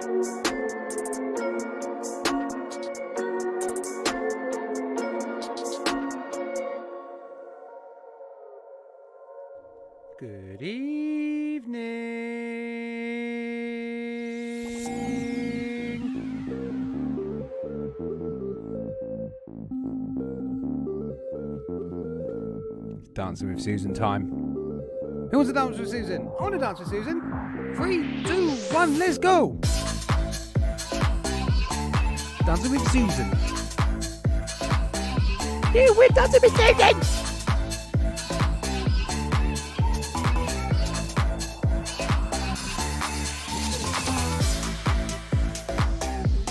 Good evening. It's Dancing with Susan time. Who wants to dance with Susan? I want to dance with Susan. 3, 2, 1, let's go. Dancing with Susan. Yeah, we're dancing with Susan.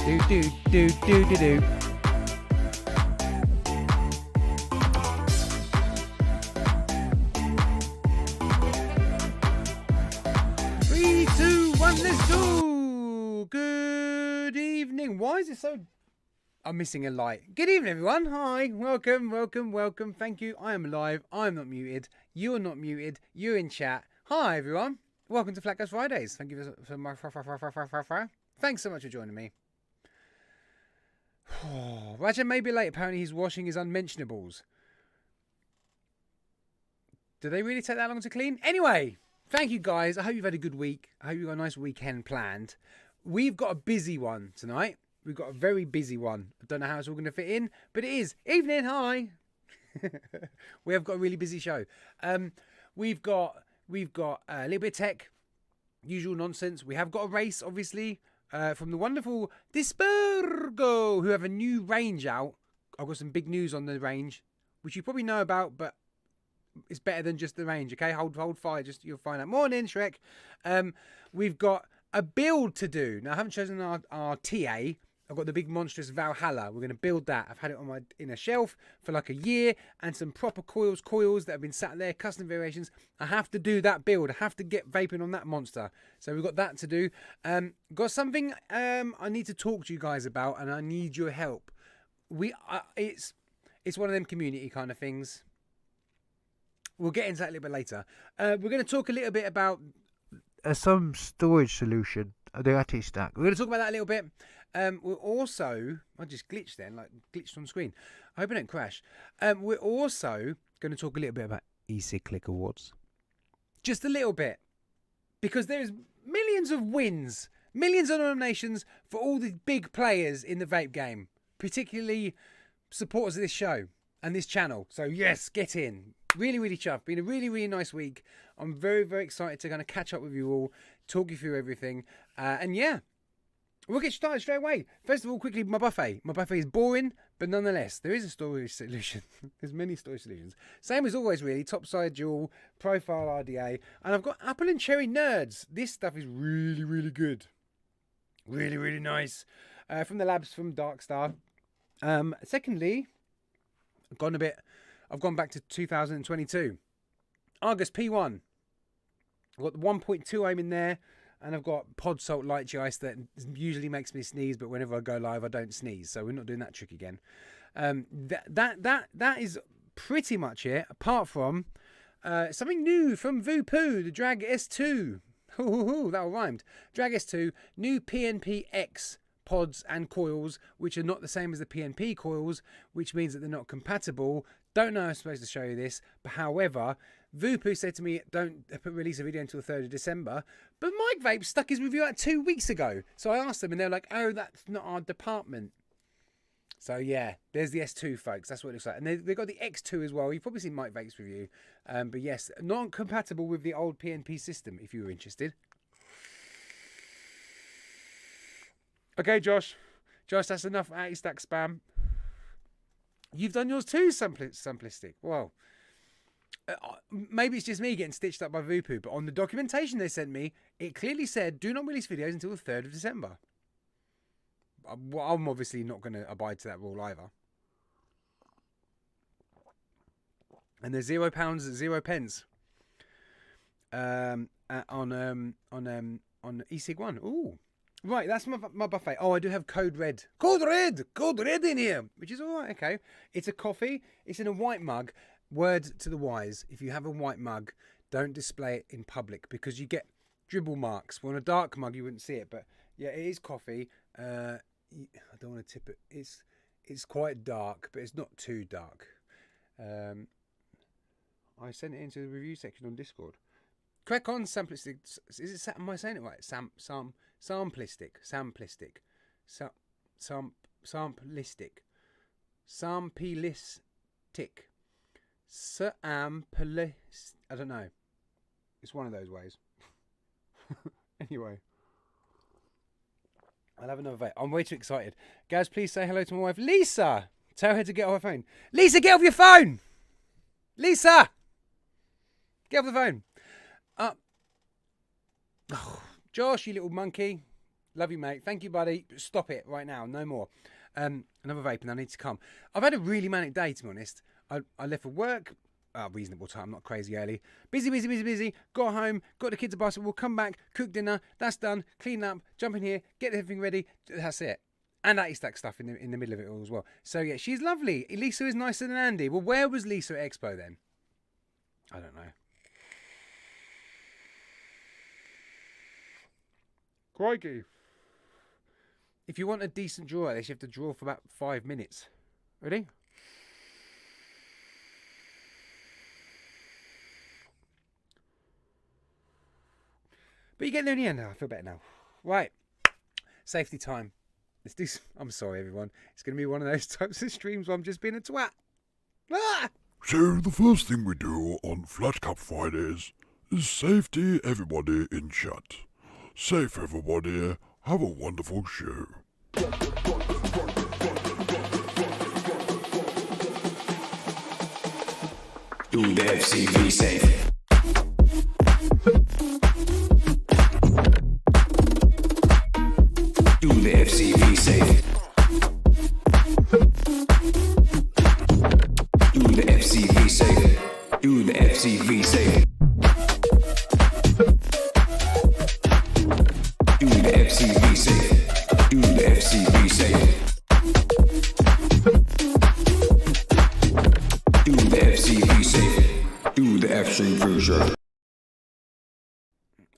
Do do do do do do. Three, two, one, let's go. Good evening. Why is it so? I'm missing a light. Good evening, everyone. Hi, welcome, welcome, welcome. Thank you. I am live. I'm not muted. You're not muted. You're in chat. Hi, everyone. Welcome to FlatCap Fridays. Thank you for my. Thanks so much for joining me. Rajan may be late. Apparently he's washing his unmentionables. Do they really take that long to clean? Anyway, thank you guys. I hope you've had a good week. I hope you've got a nice weekend planned. We've got a busy one tonight. We've got a very busy one. I don't know how it's all going to fit in, but it is. Evening, hi. We have got a really busy show. We've got a little bit of tech, usual nonsense. We have got a race, obviously. From the wonderful Dispergo, who have a new range out. I've got some big news on the range, which you probably know about, but it's better than just the range, okay? Hold fire, just you'll find out. Morning, Shrek. We've got a build to do. Now, I haven't chosen our TA. I've got the big monstrous Valhalla. We're going to build that. I've had it on in a shelf for like a year, and some proper coils that have been sat there, custom variations. I have to do that build. I have to get vaping on that monster. So we've got that to do. Got something I need to talk to you guys about, and I need your help. It's one of them community kind of things. We'll get into that a little bit later. We're going to talk a little bit about some storage solution, the AT stack. We're going to talk about that a little bit. We're also, I just glitched then, like glitched on screen. I hope I don't crash. We're also going to talk a little bit about eCyclic Awards. Just a little bit. Because there's millions of wins, millions of nominations for all the big players in the vape game. Particularly supporters of this show and this channel. So yes, get in. Really, really chuffed. Been a really, really nice week. I'm very, very excited to kind of catch up with you all, talk you through everything. And yeah. We'll get started straight away. First of all, quickly, my buffet. My buffet is boring, but nonetheless, there is a storage solution. There's many storage solutions. Same as always, really. Topside dual, profile RDA. And I've got apple and cherry nerds. This stuff is really, really good. Really, really nice. From the labs from Darkstar. Secondly, I've gone back to 2022. Argus P1. I've got the 1.2 aim in there. And I've got pod salt lychee ice that usually makes me sneeze, but whenever I go live, I don't sneeze. So we're not doing that trick again. That is pretty much it. Apart from something new from Voopoo, the Drag S2. That all rhymed. Drag S2, new PNP-X pods and coils, which are not the same as the PNP coils, which means that they're not compatible. Don't know how I'm supposed to show you this, but however, Voopoo said to me, don't release a video until the 3rd of December. But Mike Vape stuck his review out 2 weeks ago. So I asked them and they're like, oh, that's not our department. So yeah, there's the S2, folks. That's what it looks like. And they've got the X2 as well. You've probably seen Mike Vape's review. But yes, not compatible with the old PNP system, if you were interested. Okay, Josh. Josh, that's enough anti-stack spam. You've done yours too, simplistic. Well, maybe it's just me getting stitched up by Voopoo, but on the documentation they sent me, it clearly said, do not release videos until the 3rd of December. Well, I'm obviously not going to abide to that rule either. And there's £0, 0 pence on eSig1. Ooh. Right, that's my buffet. Oh, I do have Code Red. Code Red in here, which is all right, okay. It's a coffee. It's in a white mug. Word to the wise, if you have a white mug, don't display it in public because you get dribble marks. Well, on a dark mug, you wouldn't see it, but Yeah, it is coffee. I don't want to tip it. It's quite dark, but it's not too dark. I sent it into the review section on Discord. Crack on, Samplistic. Is it? Am I saying it right? Samplistic. Samplistic. Sampilistic. I don't know. It's one of those ways. Anyway. I'll have another vape. I'm way too excited. Guys, please say hello to my wife, Lisa. Tell her to get off her phone. Lisa, get off your phone! Lisa! Get off the phone. Josh, you little monkey. Love you, mate. Thank you, buddy. Stop it right now. No more. Another vape and I need to come. I've had a really manic day, to be honest. I left for work. Reasonable time, not crazy early. Busy. Got home, got the kids to basketball, come back, cook dinner. That's done. Clean up, jump in here, get everything ready. That's it. And that stack stuff in the middle of it all as well. So yeah, she's lovely. Lisa is nicer than Andy. Well, where was Lisa at Expo then? I don't know. Crikey. If you want a decent draw like this, you have to draw for about 5 minutes. Ready? But you get there in the end now. I feel better now. Right. Safety time. Let's do I'm sorry, everyone. It's going to be one of those types of streams where I'm just being a twat. Ah! So the first thing we do on FlatCap Fridays is safety everybody in chat. Safe everybody. Have a wonderful show. Do the FCV safe. Do the FCV safe. Do the FCV safe. Do the FCV safe. Do the FCV safe. Do the FCV safe. Do the FCV safe. Do the FC cruiser.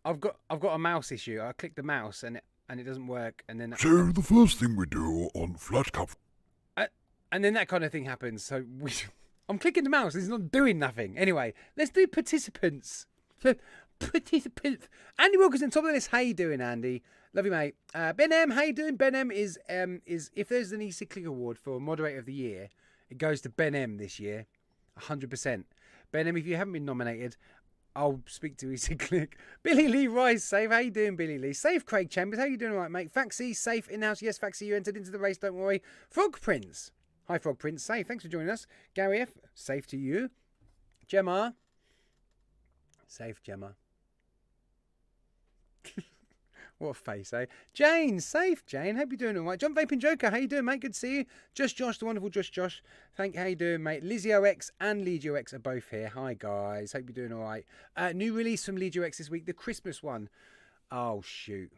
I've got a mouse issue. I click the mouse and it doesn't work, and then So the first thing we do on FlatCap, and then that kind of thing happens. So I'm clicking the mouse. It's not doing nothing. Anyway, let's do participants. Participants. Andy Wilkinson, top of the list. How you doing, Andy? Love you, mate. Ben M, how you doing? Ben M is if there's an Easy Click Award for Moderator of the Year, it goes to Ben M this year, 100%. Ben M, if you haven't been nominated, I'll speak to Easy Click. Billy Lee Rice, safe. How you doing, Billy Lee? Safe, Craig Chambers. How you doing, all right, mate? Faxi, safe in the house. Yes, Faxi, you entered into the race. Don't worry. Frog Prince. Hi, Frog Prince. Safe. Thanks for joining us. Gary F. Safe to you. Gemma. Safe, Gemma. What a face, eh? Jane, safe, Jane. Hope you're doing all right. John Vaping Joker, how you doing, mate? Good to see you. Just Josh, the wonderful Just Josh. How you doing, mate? Lizzie OX and Legio X are both here. Hi, guys. Hope you're doing all right. New release from Legio X this week, the Christmas one. Oh, shoot.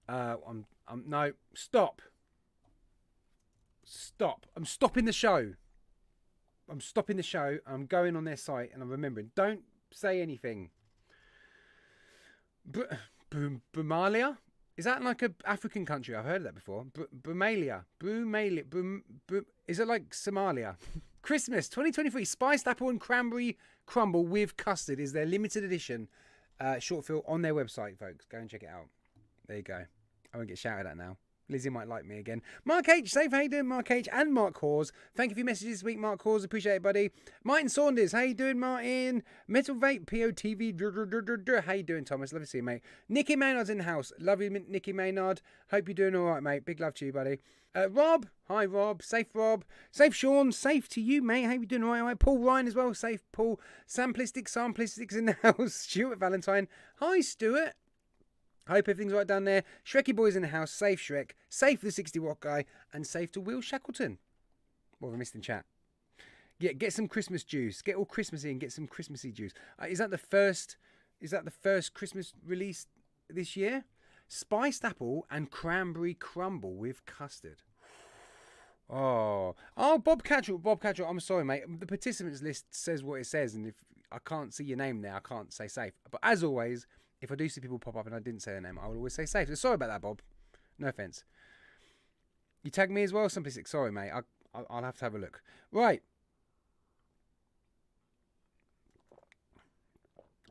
No, stop. Stop. I'm stopping the show. I'm going on their site and I'm remembering. Don't say anything. Bumalia? Is that like an African country? I've heard of that before. Bumalia. Is it like Somalia? Christmas 2023. Spiced apple and cranberry crumble with custard is their limited edition short film on their website, folks. Go and check it out. There you go. I won't get shouted at now. Lizzie might like me again. Mark H, safe, how you doing, Mark H? And Mark Hawes. Thank you for your messages this week, Mark Hawes. Appreciate it, buddy. Martin Saunders, how you doing, Martin? Metal Vape, POTV. How you doing, Thomas? Love to see you, mate. Nicky Maynard's in the house. Love you, Nicky Maynard. Hope you're doing all right, mate. Big love to you, buddy. Rob, hi, Rob. Safe, Rob. Safe, Sean. Safe to you, mate. How you doing all right? Paul Ryan as well. Safe, Paul. Samplistics in the house. Stuart Valentine. Hi, Stuart. Hope everything's right down there. Shrekky Boy's in the house. Safe Shrek. Safe the 60 Watt guy. And safe to Will Shackleton. What have I missed in chat? Yeah, get some Christmas juice. Get all Christmassy and get some Christmassy juice. Is that the first Christmas release this year? Spiced apple and cranberry crumble with custard. Oh, Bob Catchell. I'm sorry, mate. The participants list says what it says, and if I can't see your name there, I can't say safe. But as always, If I do see people pop up and I didn't say their name, I will always say safe. So sorry about that, Bob. No offence. You tag me as well, Simply Six. Sorry, mate. I'll have to have a look. Right.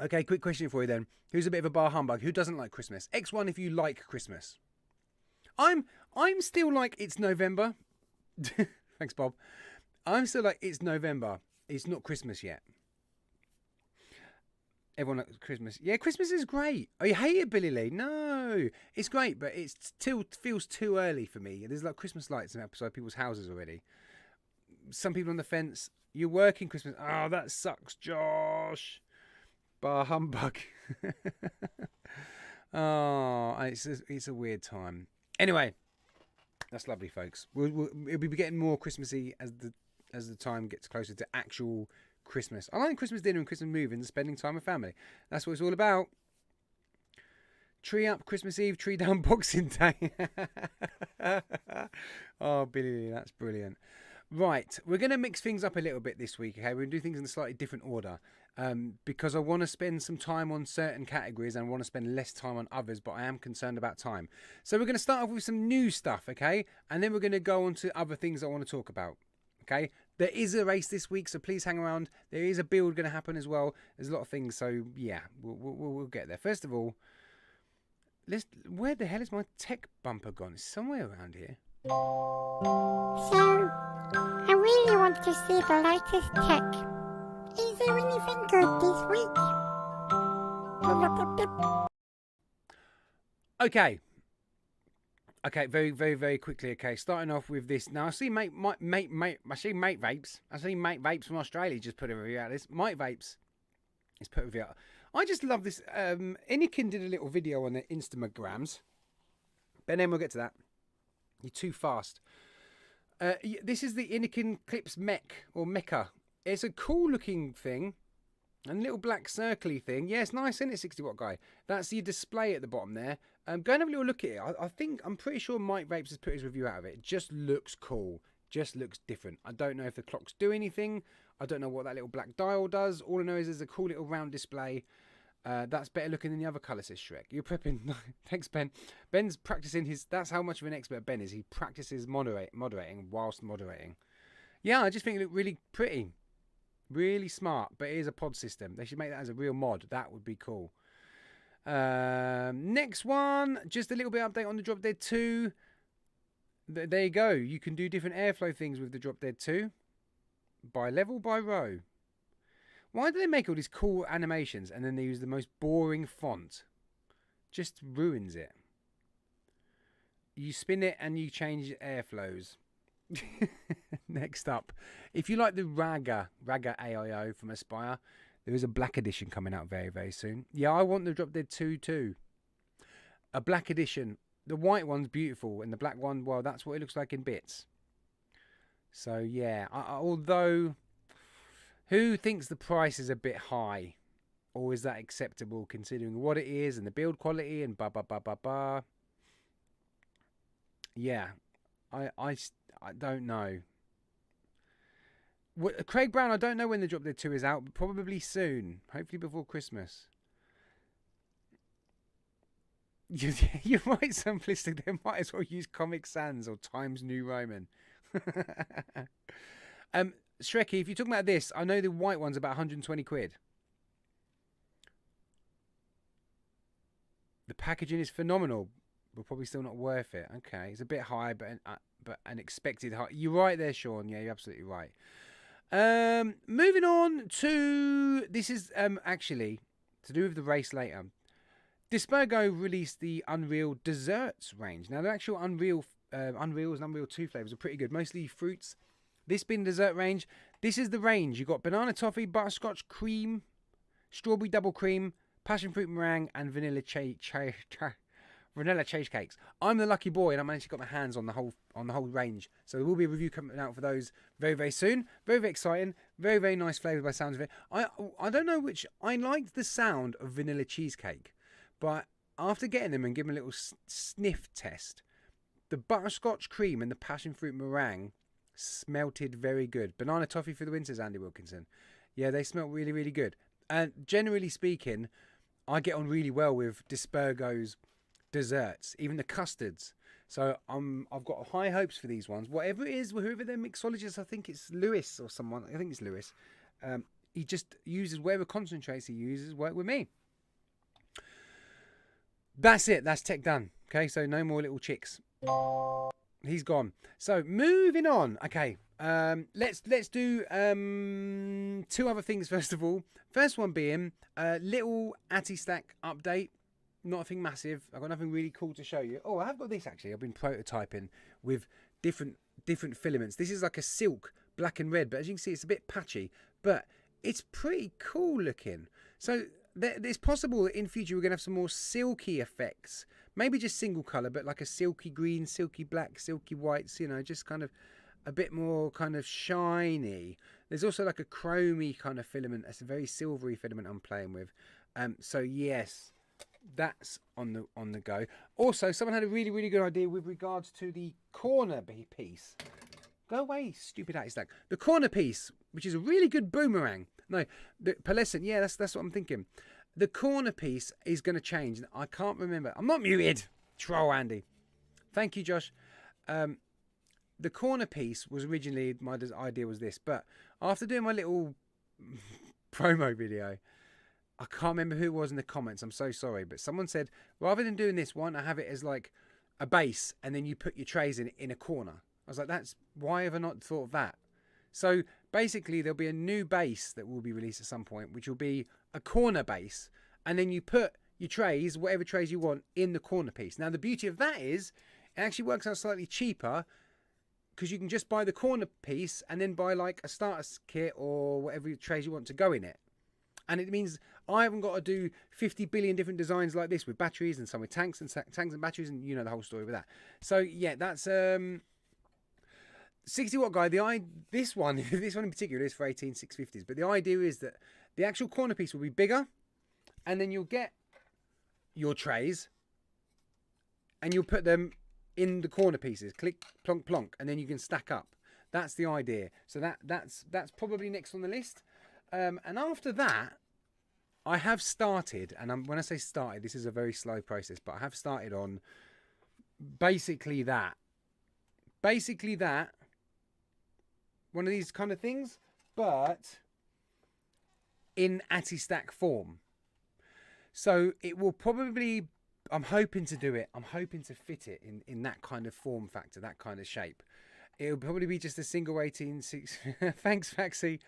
Okay, quick question for you then. Who's a bit of a bar humbug? Who doesn't like Christmas? X1 if you like Christmas. I'm still like, it's November. Thanks, Bob. I'm still like, it's November. It's not Christmas yet. Everyone likes Christmas. Yeah, Christmas is great. Oh, you hate it, Billy Lee? No. It's great, but it still feels too early for me. There's like Christmas lights outside people's houses already. Some people on the fence. You're working Christmas. Oh, that sucks, Josh. Bar humbug. Oh, it's a weird time. Anyway, that's lovely, folks. We'll be getting more Christmassy as the time gets closer to actual Christmas. I like Christmas dinner and Christmas movie and spending time with family. That's what it's all about. Tree up Christmas Eve, tree down Boxing Day. Oh, Billy, that's brilliant. Right, we're going to mix things up a little bit this week, okay? We're going to do things in a slightly different order because I want to spend some time on certain categories and I want to spend less time on others, but I am concerned about time. So we're going to start off with some new stuff, okay? And then we're going to go on to other things I want to talk about, okay? There is a race this week, so please hang around. There is a build going to happen as well. There's a lot of things, so yeah, we'll get there. First of all, where the hell is my tech bumper gone? It's somewhere around here. So, I really want to see the latest tech. Is there anything good this week? Okay, very, very, very quickly. Okay, starting off with this. Now I see mate vapes. I see mate vapes from Australia just put a review out of this. Mate vapes is put a review out. I just love this. Inikin did a little video on their Instagrams. But then we'll get to that. You're too fast. This is the Inikin Clips Mech or Mecha. It's a cool looking thing. And a little black circly thing. Yeah, it's nice, isn't it, 60 watt guy? That's the display at the bottom there. Go and have a little look at it. I'm pretty sure Mike Vapes has put his review out of it. It just looks cool. Just looks different. I don't know if the clocks do anything. I don't know what that little black dial does. All I know is there's a cool little round display. That's better looking than the other colour, says Shrek. You're prepping. Thanks, Ben. Ben's practicing his... That's how much of an expert Ben is. He practices moderating whilst moderating. Yeah, I just think it looked really pretty. Really smart, but it is a pod system. They should make that as a real mod. That would be cool. Next one, just a little bit update on the Drop Dead 2. There you go. You can do different airflow things with the Drop Dead 2. By level, by row. Why do they make all these cool animations and then they use the most boring font? Just ruins it. You spin it and you change airflows. Next up, if you like the Raga AIO from Aspire, there is a black edition coming out very, very soon. Yeah, I want the Drop Dead 2 too. A black edition. The white one's beautiful, and the black one, well, that's what it looks like in bits. So yeah, although, who thinks the price is a bit high, or is that acceptable considering what it is and the build quality and ba. Yeah, I don't know. Craig Brown, I don't know when the Drop Dead 2 is out, but probably soon. Hopefully before Christmas. You're right, simplistic. They might as well use Comic Sans or Times New Roman. Shrekky, if you're talking about this, I know the white one's about 120 quid. The packaging is phenomenal, but probably still not worth it. Okay, it's a bit high, but an expected high. You're right there, Sean. Yeah, you're absolutely right. Moving on to this is actually to do with the race later. Dispergo released the Unreal Desserts range. Now the actual Unreals and Unreal 2 flavors are pretty good, mostly fruits. This being the dessert range, this is the range. You've got banana toffee, butterscotch cream, strawberry double cream, passion fruit meringue, and vanilla cheesecakes. I'm the lucky boy, and I managed to get my hands on the whole range. So there will be a review coming out for those very, very soon. Very, very exciting. Very, very nice flavours by the sounds of it. I don't know which. I liked the sound of vanilla cheesecake, but after getting them and giving a little sniff test, the butterscotch cream and the passion fruit meringue smelted very good. Banana toffee for the winters, Andy Wilkinson. Yeah, they smell really, really good. And generally speaking, I get on really well with Dispergo's desserts, even the custards. So I've got high hopes for these ones. Whatever it is, whoever their mixologist, I think it's Lewis or someone. I think it's Lewis. He just uses whatever concentrates he uses work with me. That's it. That's tech done. Okay, so no more little chicks. He's gone. So moving on. Okay, let's do 2 other things first of all. First one being a little Stack update. Nothing massive. I've got nothing really cool to show you. Oh, I have got this actually. I've been prototyping with different filaments. This is like a silk, black and red, but as you can see, it's a bit patchy, but it's pretty cool looking. So it's possible that in future we're going to have some more silky effects. Maybe just single colour, but like a silky green, silky black, silky whites, you know, just kind of a bit more kind of shiny. There's also like a chromy kind of filament. It's a very silvery filament I'm playing with. So yes, that's on the go. Also, someone had a really, really good idea with regards to the corner piece. Go away, stupid Stack. The corner piece, which is a really good boomerang. No, the pearlescent. Yeah, that's what I'm thinking. The corner piece is going to change. I can't remember. I'm not muted. Troll Andy. Thank you, Josh. The corner piece was originally, my idea was this, but after doing my little promo video, I can't remember who it was in the comments. I'm so sorry, but someone said, rather than doing this one, I have it as like a base, and then you put your trays in a corner. I was like, why have I not thought of that? So basically, there'll be a new base that will be released at some point, which will be a corner base, and then you put your trays, whatever trays you want, in the corner piece. Now, the beauty of that is it actually works out slightly cheaper, because you can just buy the corner piece and then buy like a starter kit or whatever trays you want to go in it. And it means I haven't got to do 50 billion different designs like this with batteries and some with tanks and batteries, and you know the whole story with that. So yeah, that's 60 watt guy. This one in particular is for 18650s, but the idea is that the actual corner piece will be bigger, and then you'll get your trays and you'll put them in the corner pieces, click plonk plonk, and then you can stack up. That's the idea. So that's probably next on the list. And after that, I have started, and when I say started, this is a very slow process, but I have started on basically that, one of these kind of things, but in Stack form. So it will probably, I'm hoping to do it, I'm hoping to fit it in that kind of form factor, that kind of shape. It'll probably be just a single 186. Thanks, Faxi.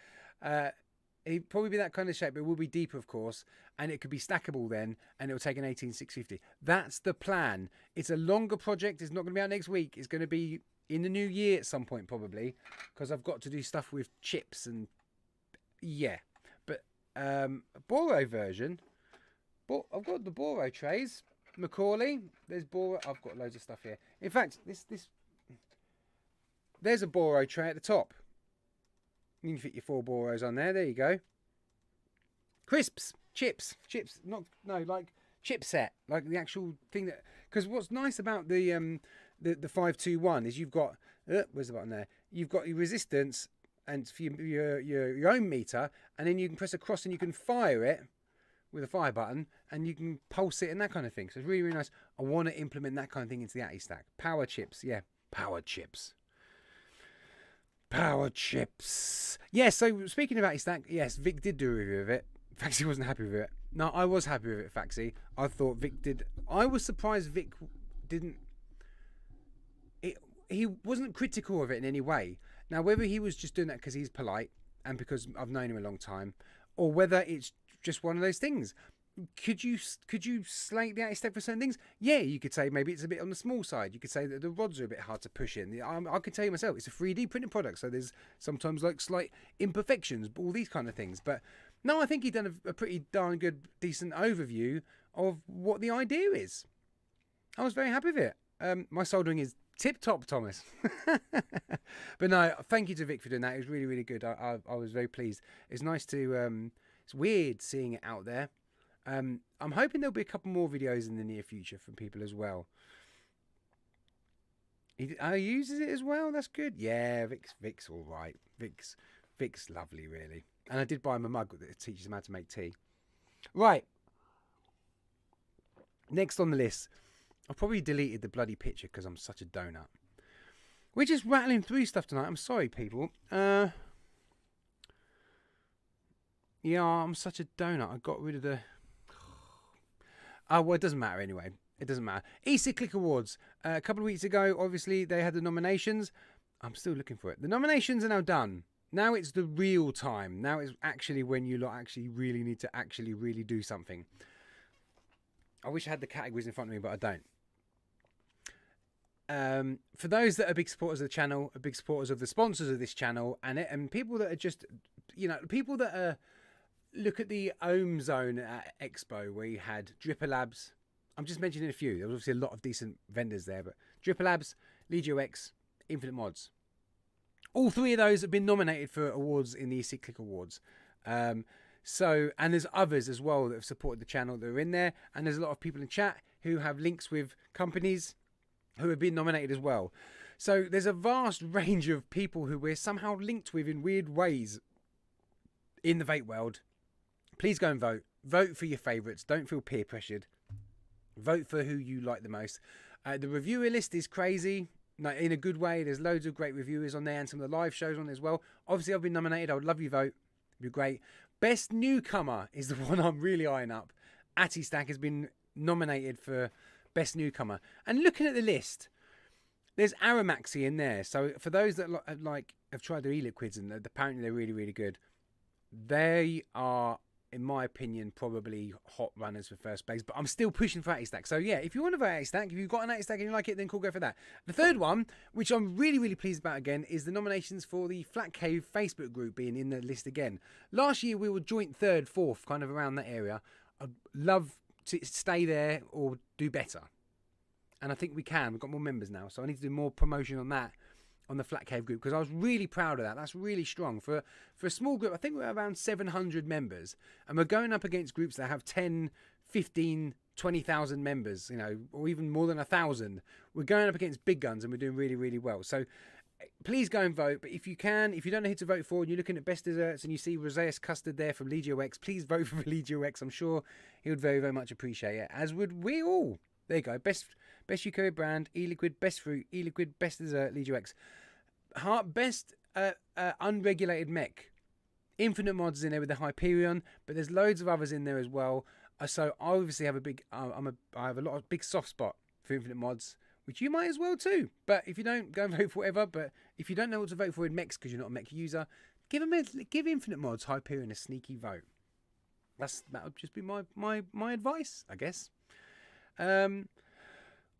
It'll probably be that kind of shape, but it will be deeper, of course, and it could be stackable then, and it'll take an 18650. That's the plan. It's a longer project. It's not going to be out next week. It's going to be in the new year at some point, probably, because I've got to do stuff with chips and yeah. But Boro version, I've got the Boro trays. Macaulay, there's Boro. I've got loads of stuff here. In fact, there's a Boro tray at the top. You can fit your 4 Boros on there. There you go. Crisps, chips, like chipset, like the actual thing that. Because what's nice about the 521 is you've got where's the button there? You've got your resistance and for your own meter, and then you can press across and you can fire it with a fire button, and you can pulse it and that kind of thing. So it's really, really nice. I want to implement that kind of thing into the Stack. Power chips, yeah, power chips. Power chips. Yeah, so speaking of Stack, yes, Vic did do a review of it. Faxi wasn't happy with it. No, I was happy with it, Faxi. I thought Vic did. I was surprised Vic didn't. He wasn't critical of it in any way. Now, whether he was just doing that because he's polite and because I've known him a long time, or whether it's just one of those things. Could you slate the Stack for certain things? Yeah, you could say maybe it's a bit on the small side. You could say that the rods are a bit hard to push in. I can tell you myself, it's a 3D printed product, so there's sometimes like slight imperfections, all these kind of things. But no, I think he'd done a pretty darn good, decent overview of what the idea is. I was very happy with it. My soldering is tip-top, Thomas. But no, thank you to Vic for doing that. It was really, really good. I was very pleased. It's nice to... it's weird seeing it out there. I'm hoping there'll be a couple more videos in the near future from people as well. He uses it as well. That's good. Yeah, Vic's all right. Vic's lovely, really. And I did buy him a mug that teaches him how to make tea. Right. Next on the list, I've probably deleted the bloody picture because I'm such a donut. We're just rattling through stuff tonight. I'm sorry, people. Yeah, I'm such a donut. I got rid of the... Oh, well, it doesn't matter anyway. It doesn't matter. E-Cyclic Awards. A couple of weeks ago, obviously, they had the nominations. I'm still looking for it. The nominations are now done. Now it's the real time. Now it's actually when you lot actually really need to actually really do something. I wish I had the categories in front of me, but I don't. For those that are big supporters of the channel, big supporters of the sponsors of this channel, and people that are just, people that are... Look at the Ohm Zone at Expo where you had Dripper Labs. I'm just mentioning a few. There was obviously a lot of decent vendors there, but Dripper Labs, Legio X, Infinite Mods. All three of those have been nominated for awards in the Cyclic Awards. And there's others as well that have supported the channel that are in there. And there's a lot of people in chat who have links with companies who have been nominated as well. So there's a vast range of people who we're somehow linked with in weird ways in the vape world. Please go and vote. Vote for your favourites. Don't feel peer pressured. Vote for who you like the most. The reviewer list is crazy. In a good way. There's loads of great reviewers on there and some of the live shows on there as well. Obviously, I've been nominated. I would love your vote. It'd be great. Best newcomer is the one I'm really eyeing up. Stack has been nominated for Best Newcomer. And looking at the list, there's Aramaxi in there. So for those that have tried their e-liquids and apparently they're really, really good, they are... in my opinion, probably hot runners for first place, but I'm still pushing for Stack. So yeah, if you want to vote Stack, if you've got an Stack and you like it, then cool, go for that. The third one, which I'm really, really pleased about again, is the nominations for the FlatCap Facebook group being in the list again. Last year we were joint third, fourth, kind of around that area. I'd love to stay there or do better. And I think we can. We've got more members now, so I need to do more promotion on that. On the FlatCap group, because I was really proud of that. That's really strong for a small group. I think we're around 700 members, and we're going up against groups that have 10, 15, 20,000 members, or even more than 1,000. We're going up against big guns, and we're doing really, really well. So please go and vote. But if you don't know who to vote for, and you're looking at best desserts, and you see Roseus Custard there from Legio X, please vote for Legio X. I'm sure he would very, very much appreciate it, as would we all. There you go. Best UK brand, e-liquid, best fruit, e-liquid, best dessert, Legio X. Best unregulated mech. Infinite Mods is in there with the Hyperion, but there's loads of others in there as well. So I obviously have I have a lot of big soft spot for Infinite Mods, which you might as well too. But if you don't, go and vote for whatever. But if you don't know what to vote for in mechs because you're not a mech user, give Infinite Mods Hyperion a sneaky vote. That would just be my advice, I guess.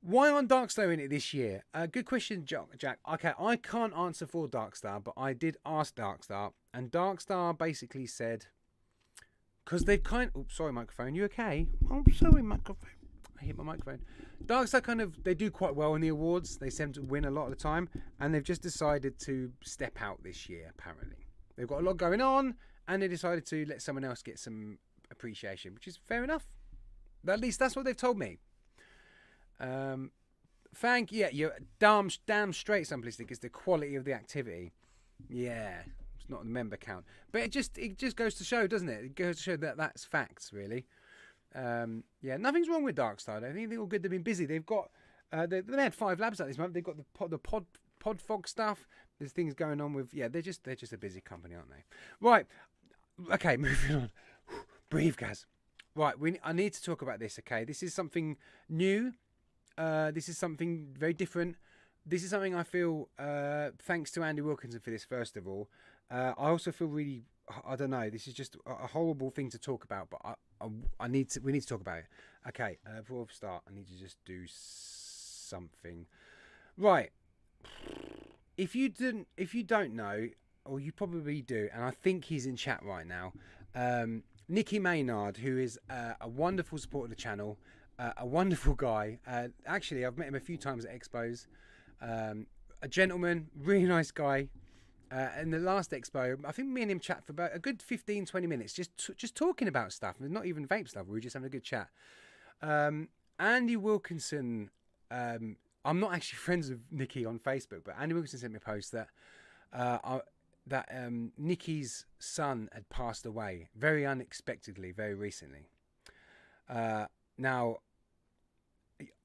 Why aren't Darkstar in it this year? Good question, Jack. Okay, I can't answer for Darkstar, but I did ask Darkstar, and Darkstar basically said, because they've oops, sorry, microphone. You okay? I'm sorry, microphone. I hit my microphone. Darkstar they do quite well in the awards. They seem to win a lot of the time, and they've just decided to step out this year, apparently. They've got a lot going on, and they decided to let someone else get some appreciation, which is fair enough. At least that's what they've told me. You're damn straight, Simplistic, is the quality of the activity. Yeah, it's not the member count, but it just goes to show, doesn't it? It goes to show that that's facts, really. Yeah, nothing's wrong with Darkstar. I think they're all good. They've been busy. They've got they had 5 labs out this month. They've got the pod fog stuff. There's things going on with they're just a busy company, aren't they? Right. Okay, moving on. Breathe, Gaz. Right, I need to talk about this. Okay, this is something new. This is something very different. This is something I feel, thanks to Andy Wilkinson for this, first of all. I also feel really, I don't know, this is just a horrible thing to talk about, but we need to talk about it. Okay, before we start, I need to just do something. Right. If you don't know, or you probably do, and I think he's in chat right now, Nicky Maynard, who is a wonderful supporter of the channel, a wonderful guy. Actually, I've met him a few times at expos. A gentleman, really nice guy. In the last expo, I think me and him chat for about a good 15-20 minutes, just talking about stuff, not even vape stuff. We were just having a good chat. Andy Wilkinson, I'm not actually friends with Nicky on Facebook, but Andy Wilkinson sent me a post that Nicky's son had passed away very unexpectedly, very recently. Now,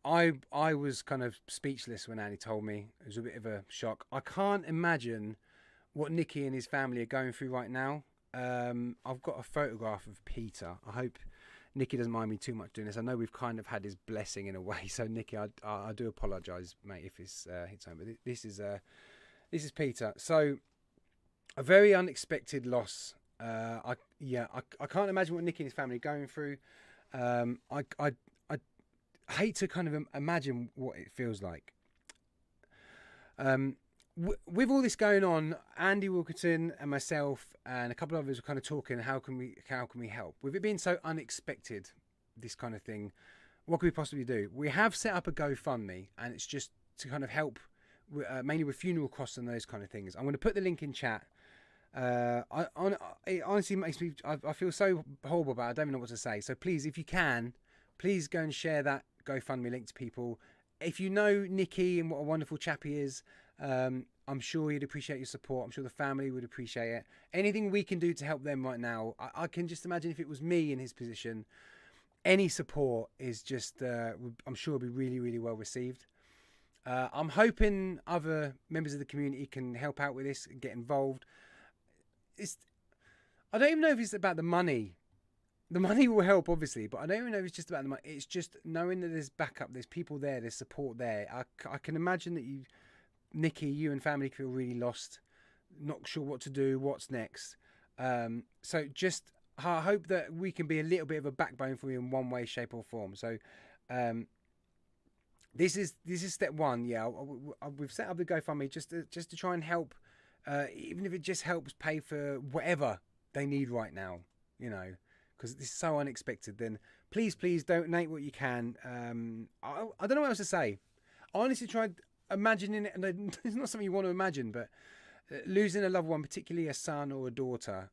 I was kind of speechless when Andy told me. It was a bit of a shock. I can't imagine what Nicky and his family are going through right now. I've got a photograph of Peter. I hope Nicky doesn't mind me too much doing this. I know we've kind of had his blessing in a way. So Nicky, I do apologise, mate, if it's hits home. But this is Peter. So a very unexpected loss. I can't imagine what Nicky and his family are going through. I hate to kind of imagine what it feels like. With all this going on, Andy Wilkinson and myself and a couple of others were kind of talking. How can we help? With it being so unexpected, this kind of thing, what can we possibly do? We have set up a GoFundMe, and it's just to kind of help, mainly with funeral costs and those kind of things. I'm going to put the link in chat. It honestly makes me. I feel so horrible about it. I don't even know what to say. So please, if you can, please go and share that GoFundMe link to people. If you know Nicky and what a wonderful chap he is, I'm sure he'd appreciate your support. I'm sure the family would appreciate it. Anything we can do to help them right now, I can just imagine if it was me in his position, any support is just, I'm sure, will be really, really well received. I'm hoping other members of the community can help out with this and get involved. I don't even know if it's about the money. The money will help, obviously, but I don't even know if it's just about the money. It's just knowing that there's backup, there's people there, there's support there. I can imagine that Nicky, you and family feel really lost, not sure what to do, what's next. So just I hope that we can be a little bit of a backbone for you in one way, shape or form. So this is step one. Yeah, we've set up the GoFundMe just to try and help, even if it just helps pay for whatever they need right now, you know, because this is so unexpected. Then please donate what you can. I don't know what else to say. I honestly tried imagining it, and it's not something you want to imagine, but losing a loved one, particularly a son or a daughter,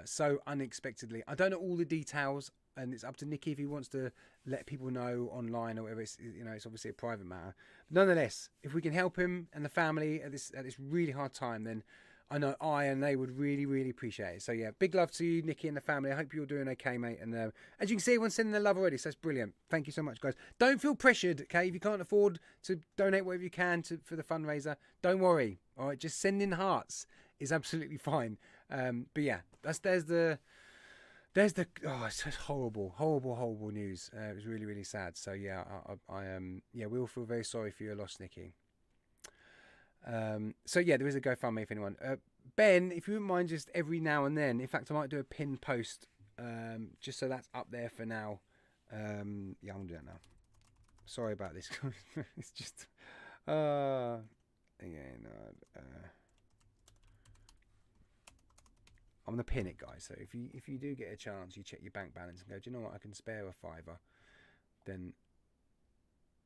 so unexpectedly. I don't know all the details, and it's up to Nicky if he wants to let people know online or whatever. It's obviously a private matter. But nonetheless, if we can help him and the family at this really hard time, then I know I and they would really, really appreciate it. So yeah, big love to you, Nicky and the family. I hope you're doing okay, mate. And as you can see, everyone's sending their love already, so that's brilliant. Thank you so much, guys. Don't feel pressured, okay? If you can't afford to donate whatever you can for the fundraiser, don't worry. All right, just sending hearts is absolutely fine. But yeah, there's the it's just horrible news. It was really, really sad. So yeah, we all feel very sorry for your loss, Nicky. So yeah, there is a GoFundMe if anyone. Ben, if you wouldn't mind, just every now and then. In fact, I might do a pinned post, just so that's up there for now. I'm gonna do that now. Sorry about this. It's just, I'm gonna pin it, guys. So if you do get a chance, you check your bank balance and go, do you know what? I can spare a £5. Then.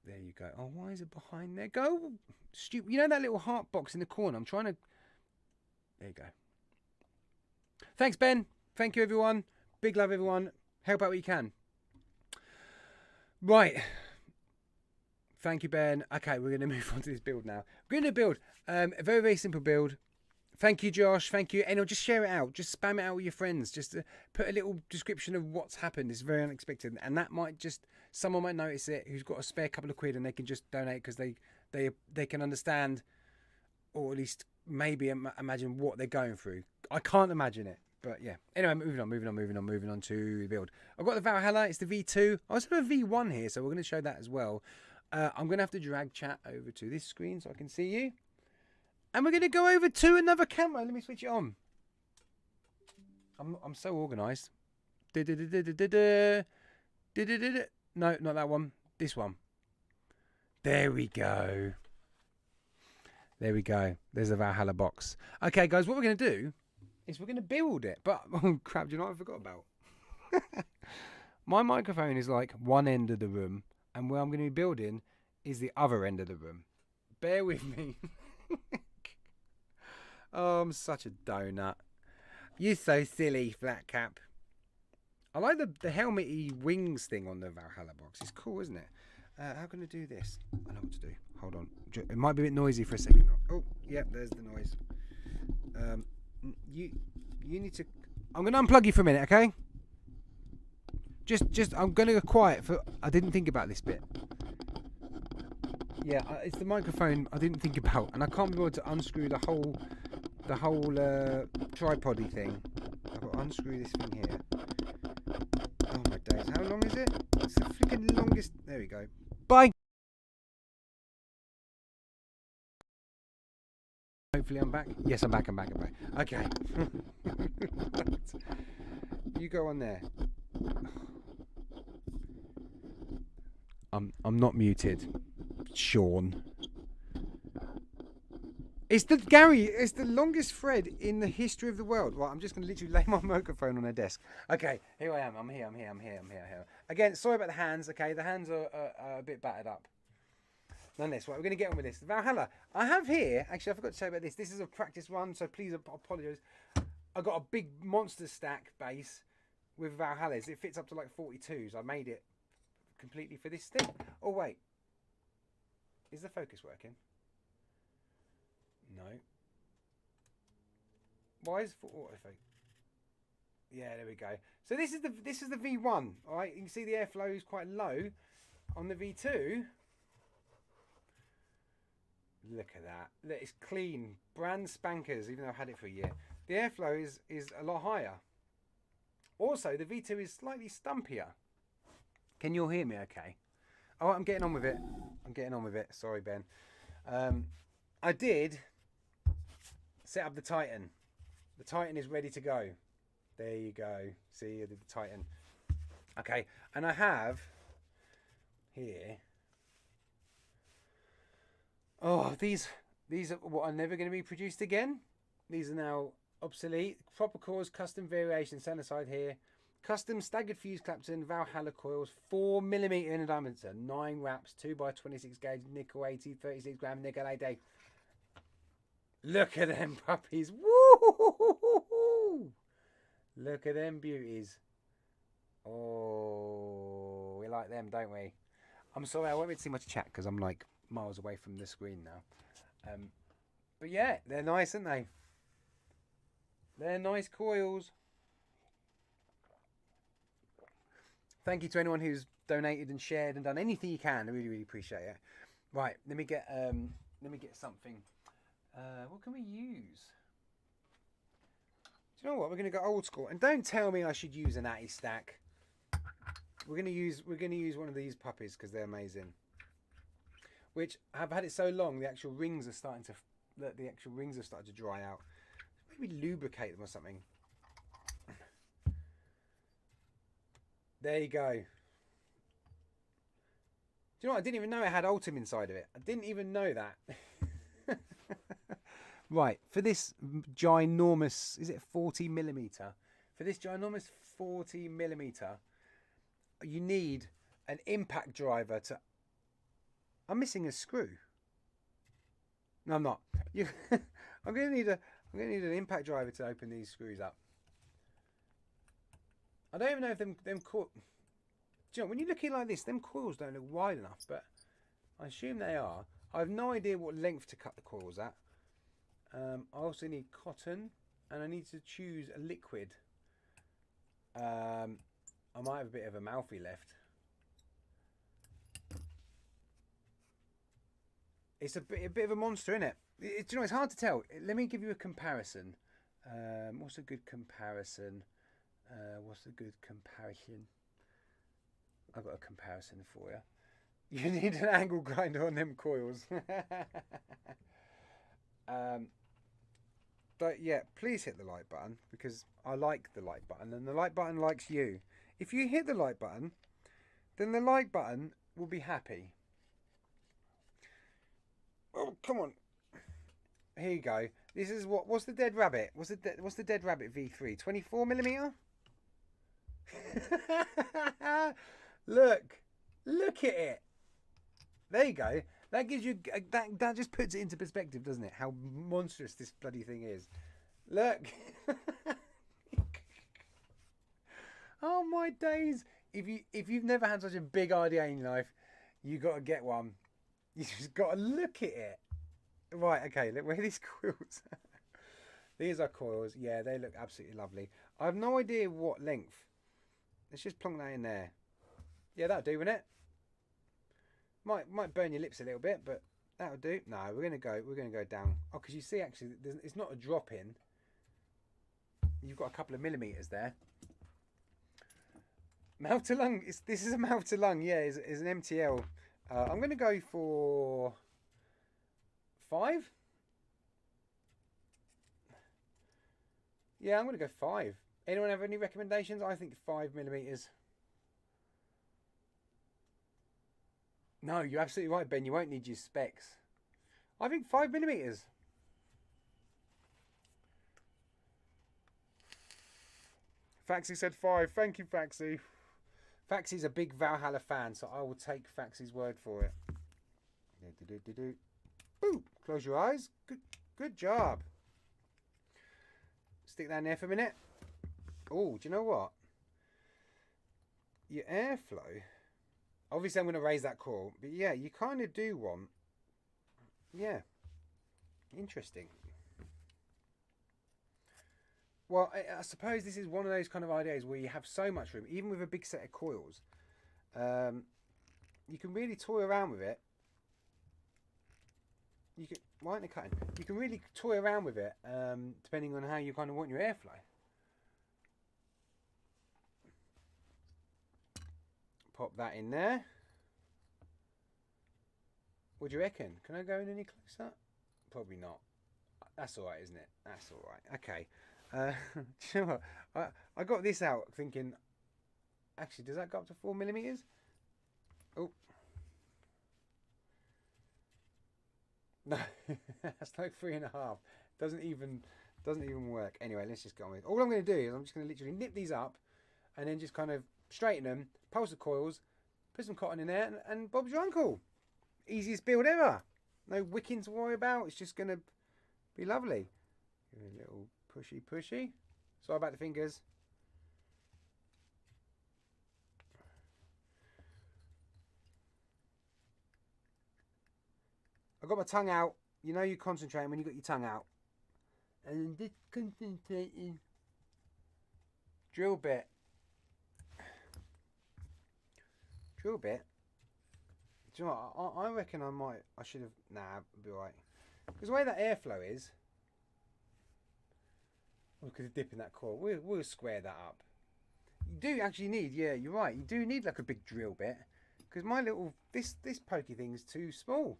There you go. Oh, why is it behind there? Go, stupid. You know that little heart box in the corner? I'm trying to... There you go. Thanks, Ben. Thank you, everyone. Big love, everyone. Help out what you can. Right. Thank you, Ben. Okay, we're going to move on to this build now. We're going to build a very, very simple build. Thank you, Josh. Thank you. And just share it out. Just spam it out with your friends. Just put a little description of what's happened. It's very unexpected. And that might just... Someone might notice it who's got a spare couple of quid and they can just donate because they can understand, or at least maybe imagine what they're going through. I can't imagine it. But yeah. Anyway, moving on to the build. I've got the Valhalla. It's the V2. I also have a V1 here, so we're going to show that as well. I'm going to have to drag chat over to this screen so I can see you. And we're going to go over to another camera. Let me switch it on. I'm so organised. No, not that one. This one. There we go. There we go. There's a Valhalla box. Okay, guys, what we're going to do is we're going to build it. But, oh, crap, do you know what I forgot about? My microphone is like one end of the room, and where I'm going to be building is the other end of the room. Bear with me. Oh, I'm such a donut. You're so silly, FlatCap. I like the helmety wings thing on the Valhalla box. It's cool, isn't it? How can I do this? I know what to do. Hold on. It might be a bit noisy for a second. Oh, yeah, there's the noise. You need to... I'm going to unplug you for a minute, okay? Just I'm going to go quiet for... I didn't think about this bit. Yeah, it's the microphone I didn't think about, and I can't be able to unscrew the whole tripod-y thing. I've got to unscrew this thing here. Oh my days, how long is it? It's the freaking longest. There we go. Bye. Hopefully I'm back. Yes, I'm back. Okay. You go on there. I'm not muted. Sean. It's the longest thread in the history of the world. Right, I'm just going to literally lay my microphone on a desk. Okay, here I am. I'm here. Again, sorry about the hands. Okay, the hands are a bit battered up. Nonetheless, right, we're going to get on with this. Valhalla. I have here, actually, I forgot to say about this. This is a practice run, so please apologise. I've got a big monster stack base with Valhallas. It fits up to like 42s. I made it completely for this thing. Oh, wait. Is the focus working? No. Why is autofocus? Yeah, there we go. So this is the V1. All right, you can see the airflow is quite low. On the V2, look at that. Look, it's clean, brand spankers. Even though I've had it for a year, the airflow is a lot higher. Also, the V2 is slightly stumpier. Can you all hear me? Okay. Oh, I'm getting on with it. Sorry, Ben. I did set up the Titan. The Titan is ready to go. There you go. See, I did the Titan. Okay, and I have here. Oh, these are what are never going to be produced again. These are now obsolete. Proper cores, custom variation, side here. Custom staggered fuse Clapton Valhalla coils, 4mm in a diameter, 9 wraps, 2x26 gauge, nickel 80, 36 gram nickel 80. Look at them puppies. Woo! Look at them beauties. Oh, we like them, don't we? I'm sorry, I won't be able to see much chat because I'm like miles away from the screen now. But yeah, they're nice, aren't they? They're nice coils. Thank you to anyone who's donated and shared and done anything you can. I really, really appreciate it. Right, let me get something. What can we use? Do you know what? We're going to go old school. And don't tell me I should use an Atty stack. We're going to use one of these puppies because they're amazing. Which I've had it so long, the actual rings are starting to dry out. Maybe lubricate them or something. There you go. Do you know what? I didn't even know it had Ultim inside of it. I didn't even know that. Right, for this ginormous, is it 40mm? For this ginormous 40mm, you need an impact driver to... I'm missing a screw. No, I'm not. I'm gonna need an impact driver to open these screws up. I don't even know if them coils... Do you know, when you're looking like this, them coils don't look wide enough, but I assume they are. I have no idea what length to cut the coils at. I also need cotton, and I need to choose a liquid. I might have a bit of a mouthy left. It's a bit of a monster, isn't it? Do you know, it's hard to tell. Let me give you a comparison. What's a good comparison? I've got a comparison for you. You need an angle grinder on them coils. But yeah, please hit the like button because I like the like button and the like button likes you. If you hit the like button, then the like button will be happy. Oh, come on. Here you go. This is what's the dead rabbit? What's the dead rabbit V3? 24mm? Look at it. There you go. That gives you that just puts it into perspective, doesn't it? How monstrous this bloody thing is. Look. Oh my days. If you've never had such a big RDA in your life, you got to get one. You just got to look at it. Right, okay, look, where are these coils? These are coils. Yeah, they look absolutely lovely. I have no idea what length. Let's just plonk that in there. Yeah, that'll do, won't it? Might burn your lips a little bit, but that'll do. No, we're gonna go down. Oh, because you see, actually, it's not a drop in. You've got a couple of millimeters there. Mouth to lung. This is a mouth to lung. Yeah, is an MTL. I'm gonna go for 5. Yeah, I'm gonna go 5. Anyone have any recommendations? I think 5 millimeters. No, you're absolutely right, Ben. You won't need your specs. I think 5 millimeters. Faxi said 5. Thank you, Faxi. Faxi's a big Valhalla fan, so I will take Faxi's word for it. Boo! Close your eyes. Good job. Stick that in there for a minute. Oh, do you know what? Your airflow. Obviously, I'm going to raise that coil, but yeah, you kind of do want. Yeah. Interesting. Well, I suppose this is one of those kind of ideas where you have so much room, even with a big set of coils. You can really toy around with it. You can. Why aren't they cutting? You can really toy around with it, depending on how you kind of want your airflow. Pop that in there. What do you reckon? Can I go in any closer? Probably not. That's all right, isn't it? That's all right. Okay. Do you know what? I got this out thinking, actually, does that go up to 4 millimeters? Oh. No, that's like 3.5. Doesn't even work. Anyway, let's just go on with it. All I'm going to do is I'm just going to literally nip these up and then just kind of straighten them, pulse the coils, put some cotton in there, and Bob's your uncle. Easiest build ever. No wicking to worry about. It's just going to be lovely. Give it a little pushy. Sorry about the fingers. I got my tongue out. You know you're concentrating when you got your tongue out. And just concentrating. Drill bit. Do you know what? I reckon I should have. Nah, it'll be alright. Because the way that airflow is. Look at the dip in that coil. We'll square that up. You do actually need, yeah, you're right. You do need like a big drill bit. Because my little, this pokey thing is too small.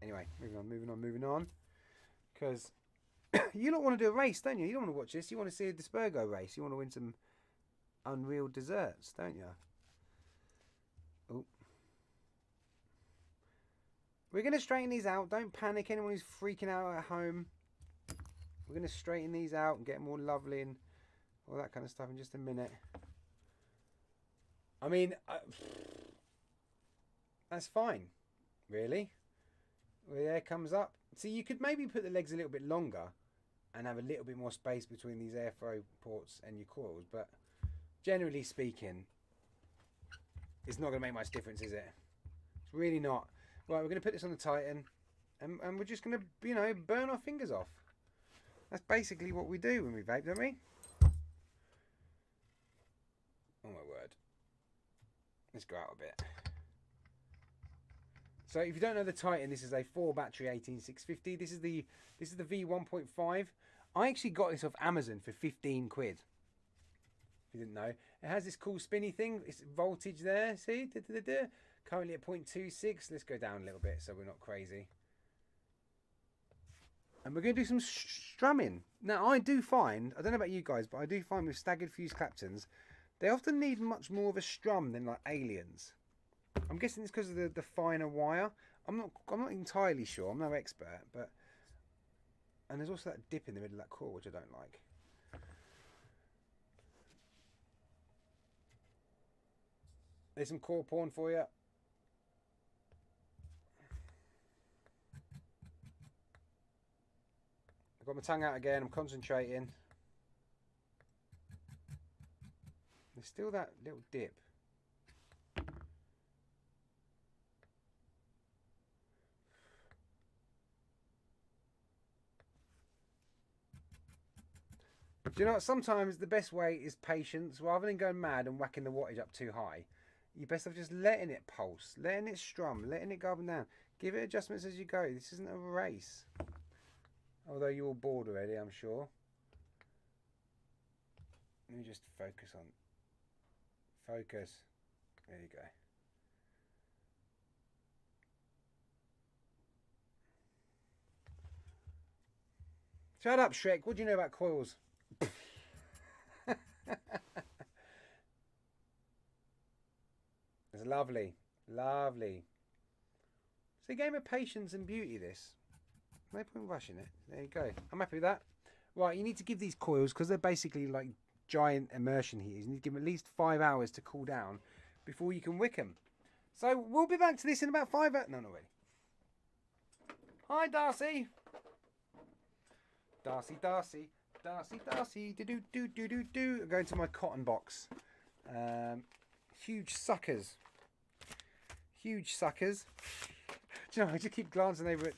Anyway, moving on. Because you don't want to do a race, don't you? You don't want to watch this. You want to see a Dispergo race. You want to win some unreal desserts, don't you? Oh. We're going to straighten these out. Don't panic. Anyone who's freaking out at home. We're going to straighten these out and get them all lovely and all that kind of stuff in just a minute. I mean, that's fine, really. Where the air comes up. See, you could maybe put the legs a little bit longer and have a little bit more space between these airflow ports and your coils, but generally speaking, it's not going to make much difference, is it? It's really not. Right, we're going to put this on the Titan and we're just going to, you know, burn our fingers off. That's basically what we do when we vape, don't we? Oh my word. Let's go out a bit. So if you don't know the Titan, this is a 4 battery 18650. This is the V1.5. I actually got this off Amazon for 15 quid. If you didn't know. It has this cool spinny thing. It's voltage there, see? Currently at 0.26. Let's go down a little bit so we're not crazy. And we're going to do some strumming. Now, I do find, I don't know about you guys, but I do find with staggered fuse Claptons, they often need much more of a strum than like Aliens. I'm guessing it's because of the finer wire. I'm not entirely sure. I'm no expert, but and there's also that dip in the middle of that core, which I don't like. There's some core porn for you. I've got my tongue out again. I'm concentrating. There's still that little dip. Do you know what? Sometimes the best way is patience. Rather than going mad and whacking the wattage up too high, You're best off just letting it pulse, letting it strum, letting it go up and down. Give it adjustments as you go. This isn't a race. Although you're all bored already, I'm sure. Let me just focus on. Focus. There you go. Shut up, Shrek. What do you know about coils? It's lovely. Lovely. It's a game of patience and beauty, this. No point rushing it. There you go. I'm happy with that. Right, you need to give these coils, because they're basically like giant immersion heaters, you need to give them at least 5 hours to cool down before you can wick them. So we'll be back to this in about 5 hours. No, not really. Hi, Darcy. Darcy, Darcy, Darcy, Darcy. Do. I'm going to my cotton box. Huge suckers. Huge suckers. Do you know, I just keep glancing over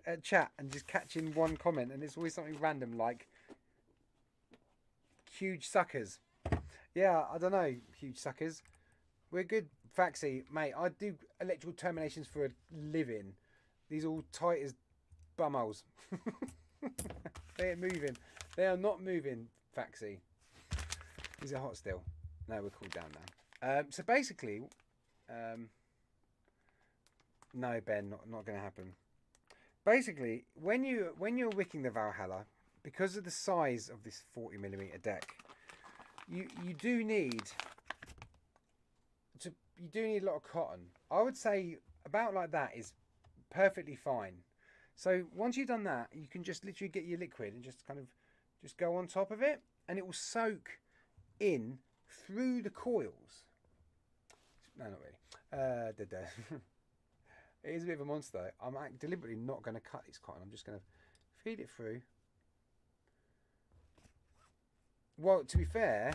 at chat and just catching one comment, and it's always something random like huge suckers. Yeah, I don't know, huge suckers. We're good, Faxi, mate. I do electrical terminations for a living. These are all tight as bumholes. They ain't moving. They are not moving, Faxi. Is it hot still? No, we're cooled down now. So basically, no, Ben, not going to happen. Basically, when you're wicking the Valhalla, because of the size of this 40mm deck, you do need a lot of cotton. I would say about like that is perfectly fine. So once you've done that, you can just literally get your liquid and just kind of just go on top of it, and it will soak in through the coils. No, not really. It is a bit of a monster. I'm deliberately not going to cut this cotton. I'm just going to feed it through. Well, to be fair,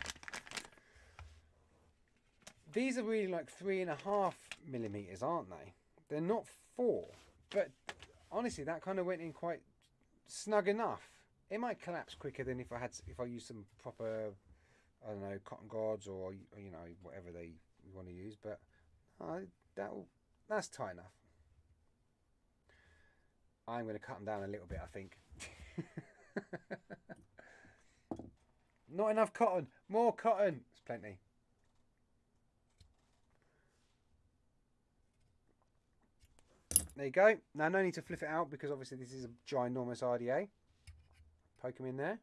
these are really like 3.5mm, aren't they? They're not 4. But honestly, that kind of went in quite snug enough. It might collapse quicker than if I use some proper, I don't know, cotton gods or you know, whatever you want to use. But that's tight enough. I'm going to cut them down a little bit, I think. Not enough cotton. More cotton. It's plenty. There you go. Now, no need to flip it out because obviously this is a ginormous RDA. Poke them in there.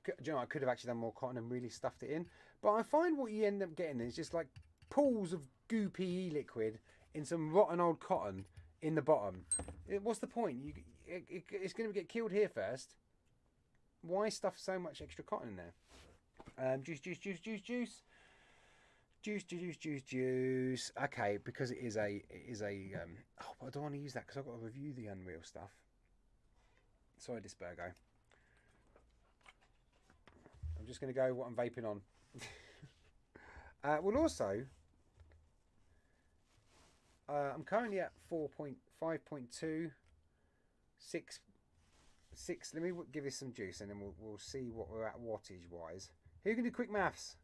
Do you know, I could have actually done more cotton and really stuffed it in. But I find what you end up getting is just like pools of goo PE liquid in some rotten old cotton in the bottom. What's the point? It's going to get killed here first. Why stuff so much extra cotton in there? Juice. Okay, because it is a oh, I don't want to use that because I've got to review the Unreal stuff. Sorry, Dispergo. I'm just going to go what I'm vaping on. Well, also, I'm currently at 4.5.2, 6. Let me give this some juice, and then we'll see what we're at wattage wise. Who can do quick maths?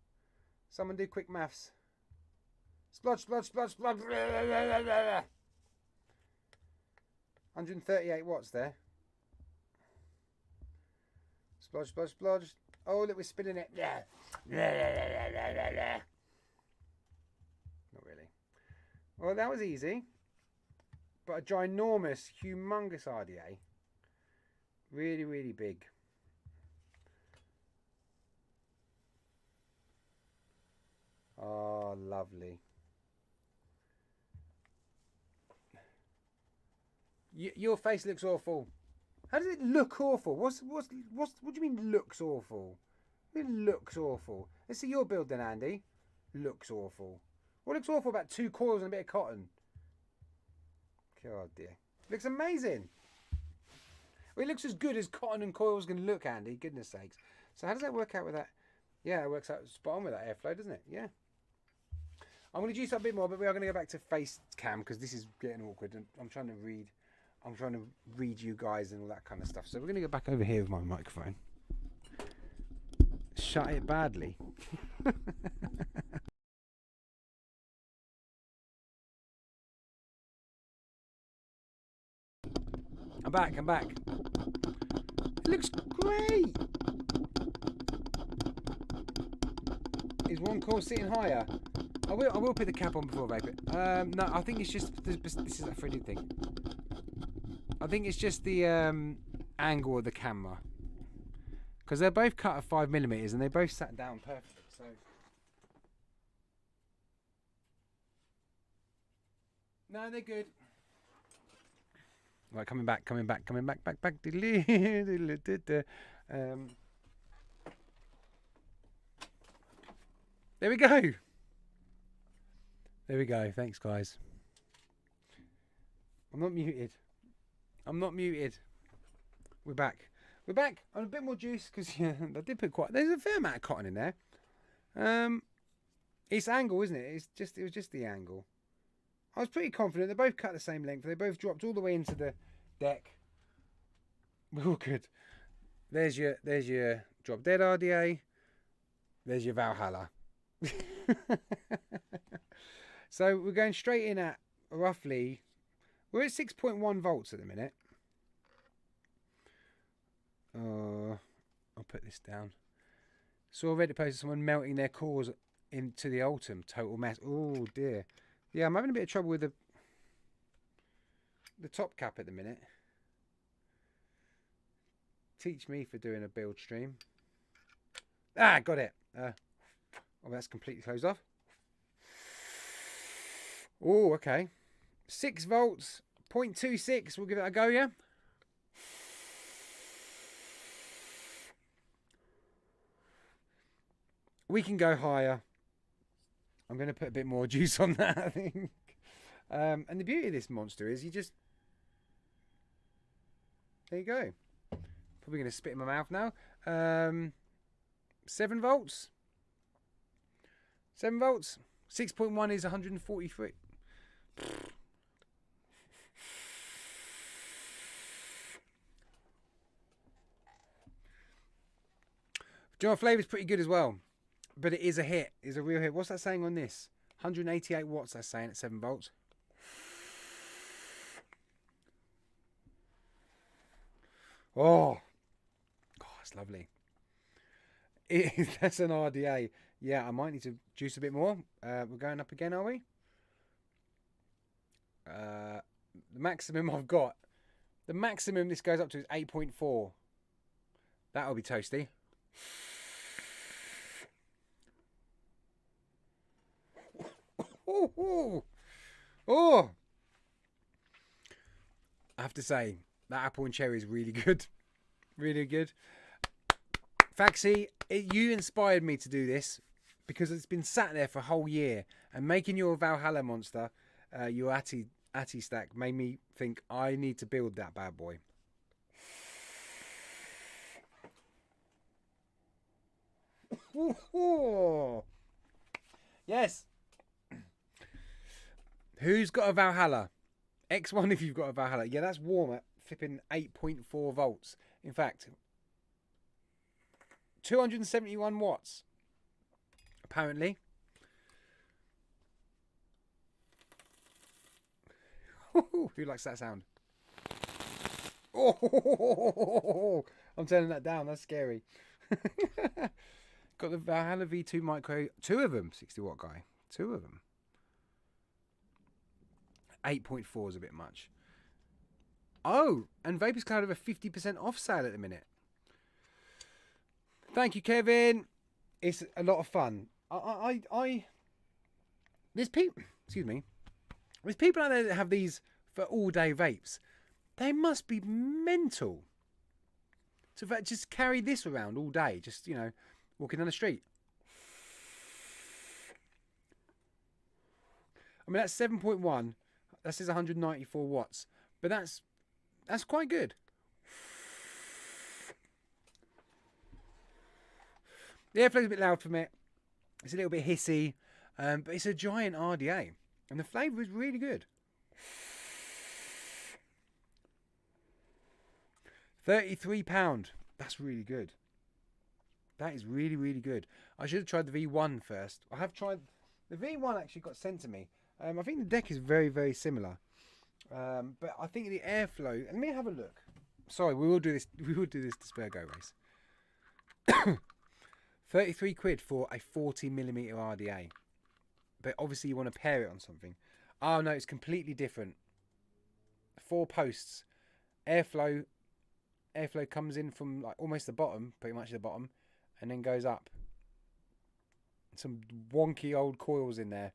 Someone do quick maths. Splodge. 138 watts there. Splodge. Oh, look, we're spinning it. Not really. Well, that was easy. But a ginormous, humongous RDA. Really, really big. Oh, lovely. Your face looks awful. How does it look awful? What do you mean looks awful? It looks awful. Let's see your build then, Andy. Looks awful. What looks awful about 2 coils and a bit of cotton? God dear. Looks amazing. Well, it looks as good as cotton and coils can look, Andy. Goodness sakes. So how does that work out with that? Yeah, it works out spot on with that airflow, doesn't it? Yeah. I'm going to juice up a bit more, but we are going to go back to face cam because this is getting awkward. And I'm trying to read you guys and all that kind of stuff. So we're going to go back over here with my microphone. shut it badly. I'm back. It looks great. Is one core sitting higher? I will put the cap on before I vape it. No, I think it's just this is a 3D thing. I think it's just the angle of the camera, because they're both cut at 5mm and they both sat down perfectly. So no, they're good. Right, coming back. There we go. Thanks, guys. I'm not muted. We're back. I'm a bit more juice because I did put there's a fair amount of cotton in there. It's angle, isn't it? It was just the angle. I was pretty confident. They both cut the same length. They both dropped all the way into the deck. We're all good. There's your drop dead RDA. There's your Valhalla. So we're going straight in at roughly, we're at 6.1 volts at the minute. I'll put this down. Saw a Reddit post of someone melting their cores into the Ultim. Total mess. Oh dear. Yeah, I'm having a bit of trouble with the top cap at the minute. Teach me for doing a build stream. Ah, got it. Oh, that's completely closed off. Oh, okay. 6 volts, 0.26. We'll give it a go, yeah? We can go higher. I'm going to put a bit more juice on that, I think. And the beauty of this monster is you just... There you go. Probably going to spit in my mouth now. 7 volts. 7 volts. 6.1 is 143. John Flavor's pretty good as well. But it is a hit. It's a real hit. What's that saying on this? 188 watts, that's saying at 7 volts. Oh. God, it's lovely. That's an RDA. Yeah, I might need to juice a bit more. We're going up again, are we? The maximum I've got. The maximum this goes up to is 8.4. That'll be toasty. Oh! I have to say, that apple and cherry is really good. Really good. Faxi, you inspired me to do this because it's been sat there for a whole year, and making your Valhalla monster, your Ati stack, made me think I need to build that bad boy. Yes. Who's got a Valhalla? X1 if you've got a Valhalla. Yeah, that's warm at flipping 8.4 volts. In fact, 271 watts. Apparently. Who likes that sound? Oh, I'm turning that down. That's scary. Got the Valhalla V2 micro. 2 of them. 60 watt guy. 2 of them. 8.4 is a bit much. Oh, and Vapors Cloud have a 50% off sale at the minute. Thank you, Kevin. It's a lot of fun. There's people, excuse me. There's people out there that have these for all day vapes. They must be mental to just carry this around all day. Just, you know, walking down the street. I mean, that's 7.1. That says 194 watts, but that's quite good. The airflow's a bit loud for me. It's a little bit hissy, but it's a giant RDA, and the flavour is really good. £33. That's really good. That is really, really good. I should have tried the V1 first. I have tried... The V1 actually got sent to me. I think the deck is very, very similar. But I think the airflow... Let me have a look. Sorry, we will do this. We will do this Dispergo race. 33 quid for a 40mm RDA. But obviously you want to pair it on something. Oh no, it's completely different. 4 posts. Airflow comes in from like almost the bottom, pretty much the bottom, and then goes up. Some wonky old coils in there.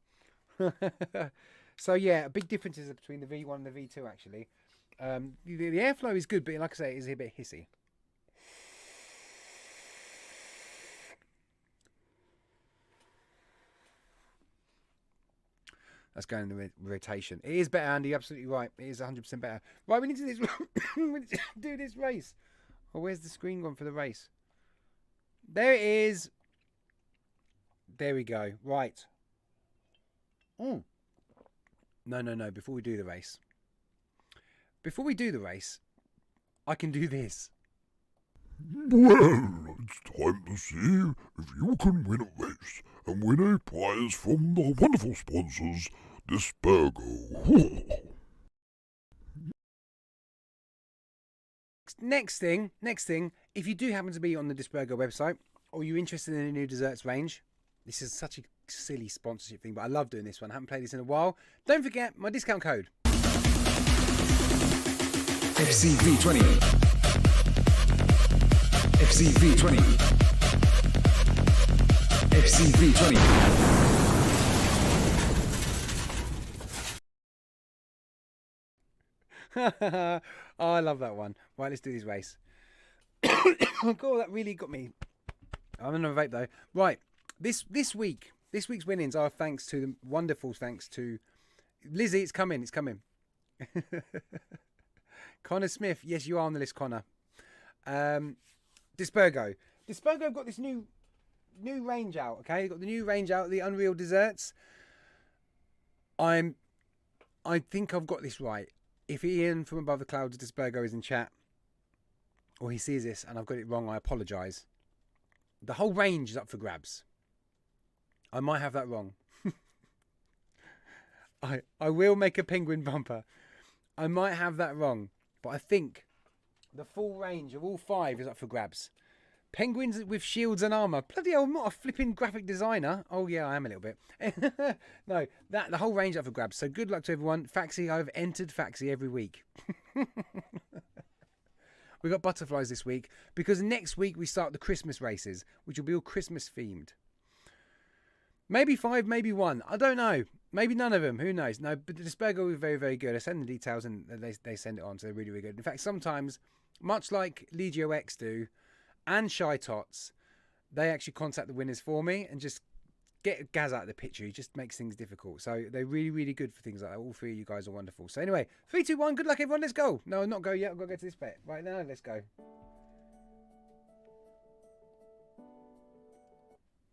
So yeah, big differences between the V1 and the V2 actually. The airflow is good, but like I say, it is a bit hissy. That's going in the rotation. It is better, Andy. Absolutely right. It is 100% better. Right, we need to do this. We need to do this race. Oh, where's the screen gone for the race? There it is. There we go. Right. No. Before we do the race. I can do this. Well, it's time to see if you can win a race and win a prize from the wonderful sponsors, Dispergo. Next thing, if you do happen to be on the Dispergo website or you're interested in a new desserts range, this is such a silly sponsorship thing, but I love doing this one. I haven't played this in a while. Don't forget my discount code. FCV20. FCV20. FCV20. Oh, I love that one. Right, let's do this race. Oh god, that really got me. I'm on a vape though. Right, this week's winnings are thanks to Lizzie. It's coming. Connor Smith, yes, you are on the list, Connor. Dispergo have got this new range out. Okay, got the new range out, the Unreal Desserts. I think I've got this right. If Ian from Above the Clouds Dispergo is in chat, or he sees this and I've got it wrong, I apologise. The whole range is up for grabs. I might have that wrong. I will make a penguin bumper. I might have that wrong, but I think the full range of all 5 is up for grabs. Penguins with shields and armour. Bloody hell, I'm not a flipping graphic designer. Oh yeah, I am a little bit. No, the whole range up for grabs. So good luck to everyone. Faxi, I've entered Faxi every week. We got butterflies this week because next week we start the Christmas races, which will be all Christmas themed. Maybe 5, maybe 1. I don't know. Maybe none of them. Who knows? No, but the Dispergo is very, very good. I send the details and they send it on, so they're really, really good. In fact, sometimes, much like Legio X do, and Shy Tots, they actually contact the winners for me and just get Gaz out of the picture. He just makes things difficult. So they're really, really good for things like that. All 3 of you guys are wonderful. So anyway, 3, 2, 1. Good luck, everyone. Let's go. No, not go yet. I've got to go to this bit. Right now, let's go.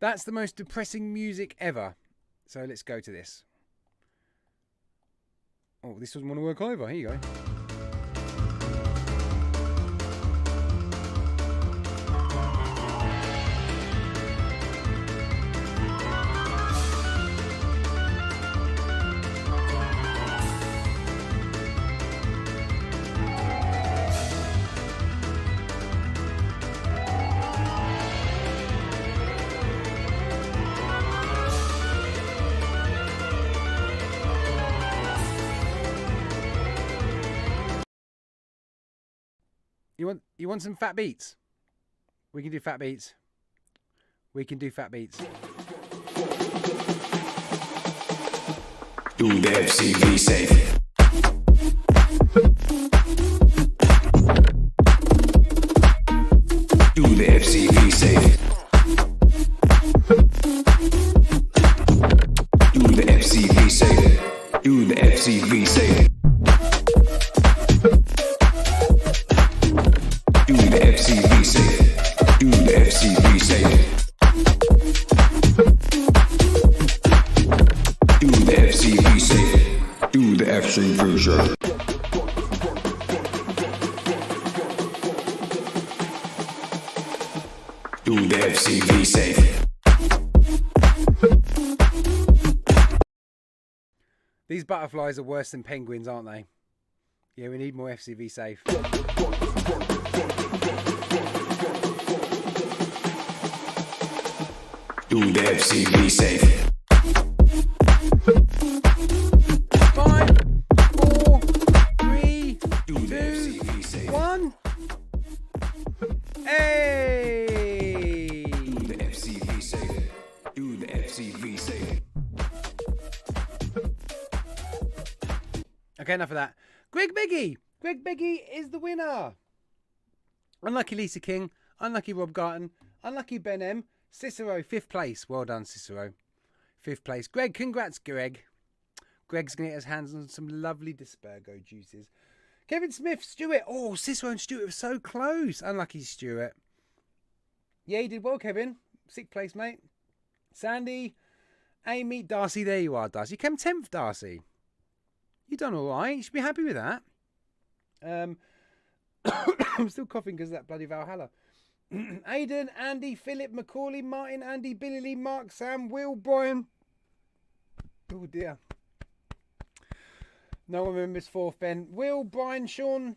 That's the most depressing music ever. So let's go to this. Oh, this doesn't want to work either. Here you go. You want some fat beats? We can do fat beats. We can do fat beats. Do the FCV safe. Do the FCV safe. Do the FCV safe. Do the FCV safe. Do the FCV safe. Do the FCV safe. Do the FCV safe. Do the FCV safe. Do the FCV safe. These butterflies are worse than penguins, aren't they? Yeah, we need more FCV safe. Do the FCV safe. 5, 4, 3, Do the 2, FCV safe. 1. Hey! Do the FCV safe. Do the FCV safe. Okay, enough of that. Greg Beggy! Greg Beggy is the winner. Unlucky Lisa King. Unlucky Rob Garton. Unlucky Ben M. Cicero, 5th place. Well done, Cicero. 5th place. Greg, congrats, Greg. Greg's going to get his hands on some lovely Dispergo juices. Kevin Smith, Stuart. Oh, Cicero and Stuart were so close. Unlucky Stuart. Yeah, you did well, Kevin. 6th place, mate. Sandy, Amy, Darcy. There you are, Darcy. You came 10th, Darcy. You done all right. You should be happy with that. I'm still coughing because of that bloody Valhalla. Aidan, Andy, Philip, Macaulay, Martin, Andy, Billy Lee, Mark, Sam, Will, Brian. Oh dear. No one remembers 4th, Ben. Will, Brian, Sean,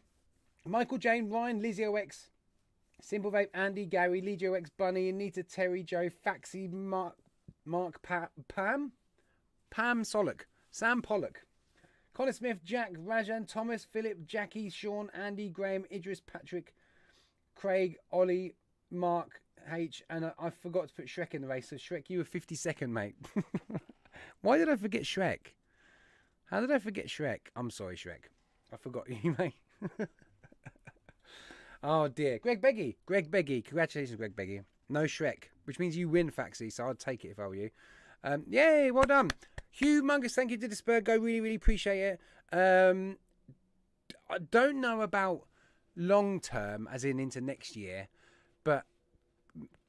Michael, Jane, Ryan, Lizzie OX, Simple Vape, Andy, Gary, Lee Joe X, Bunny, Anita, Terry, Joe, Faxi, Mark, Pam Sollock, Sam Pollock, Connor Smith, Jack, Rajan, Thomas, Philip, Jackie, Sean, Andy, Graham, Idris, Patrick, Craig, Ollie, Mark, H, and I forgot to put Shrek in the race. So Shrek, you were 52nd, mate. Why did I forget Shrek? How did I forget Shrek? I'm sorry, Shrek. I forgot you, mate. Oh dear. Greg Beggy. Congratulations, Greg Beggy. No Shrek, which means you win, Faxi, so I'd take it if I were you. Yay, well done. Humongous thank you to Dispergo. Really, really appreciate it. I don't know about long term, as in into next year, but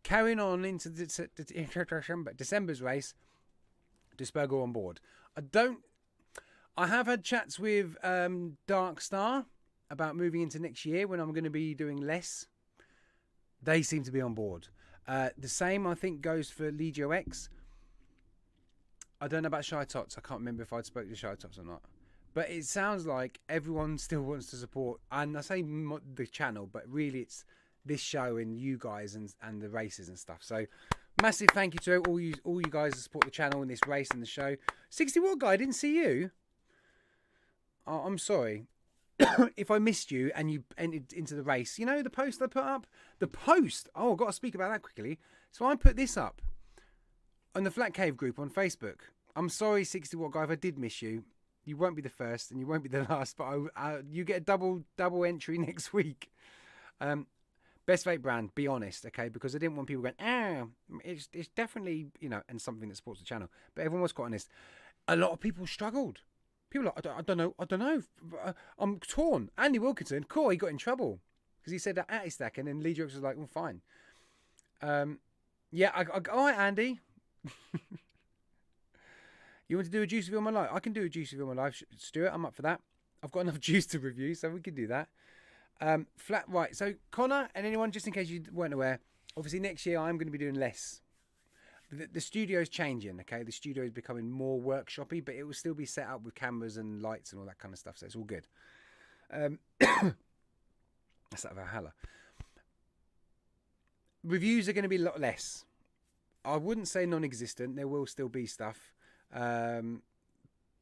carrying on into December's race, Dispergo on board. I have had chats with Dark Star about moving into next year when I'm going to be doing less. They seem to be on board. The same, I think, goes for Legio X. I don't know about Shy Tots. I can't remember if I'd spoke to Shy Tots or not. But it sounds like everyone still wants to support, and I say the channel, but really it's this show and you guys and the races and stuff. So massive thank you to all you guys that support the channel and this race and the show. 60 Watt Guy, I didn't see you. I'm sorry. If I missed you and you entered into the race, you know the post I put up? The post! Oh, I've got to speak about that quickly. So I put this up on the Flat Cave group on Facebook. I'm sorry, 60 Watt Guy, if I did miss you. You won't be the first and you won't be the last, but you get a double entry next week. Best vape brand, be honest, okay? Because I didn't want people going, it's definitely, and something that supports the channel. But everyone was quite honest. A lot of people struggled. People are like, I don't know. I'm torn. Andy Wilkinson, cool, he got in trouble because he said that at his stack, and then Lee Jokes was like, well, fine. Yeah, all right, Andy. You want to do a juice review on my life? I can do a juice review on my life, Stuart. I'm up for that. I've got enough juice to review, so we can do that. Right. So Connor and anyone, just in case you weren't aware, obviously next year I'm going to be doing less. The studio's changing, okay? The studio is becoming more workshoppy, but it will still be set up with cameras and lights and all that kind of stuff, so it's all good. That's that Valhalla. Reviews are going to be a lot less. I wouldn't say non-existent. There will still be stuff. It's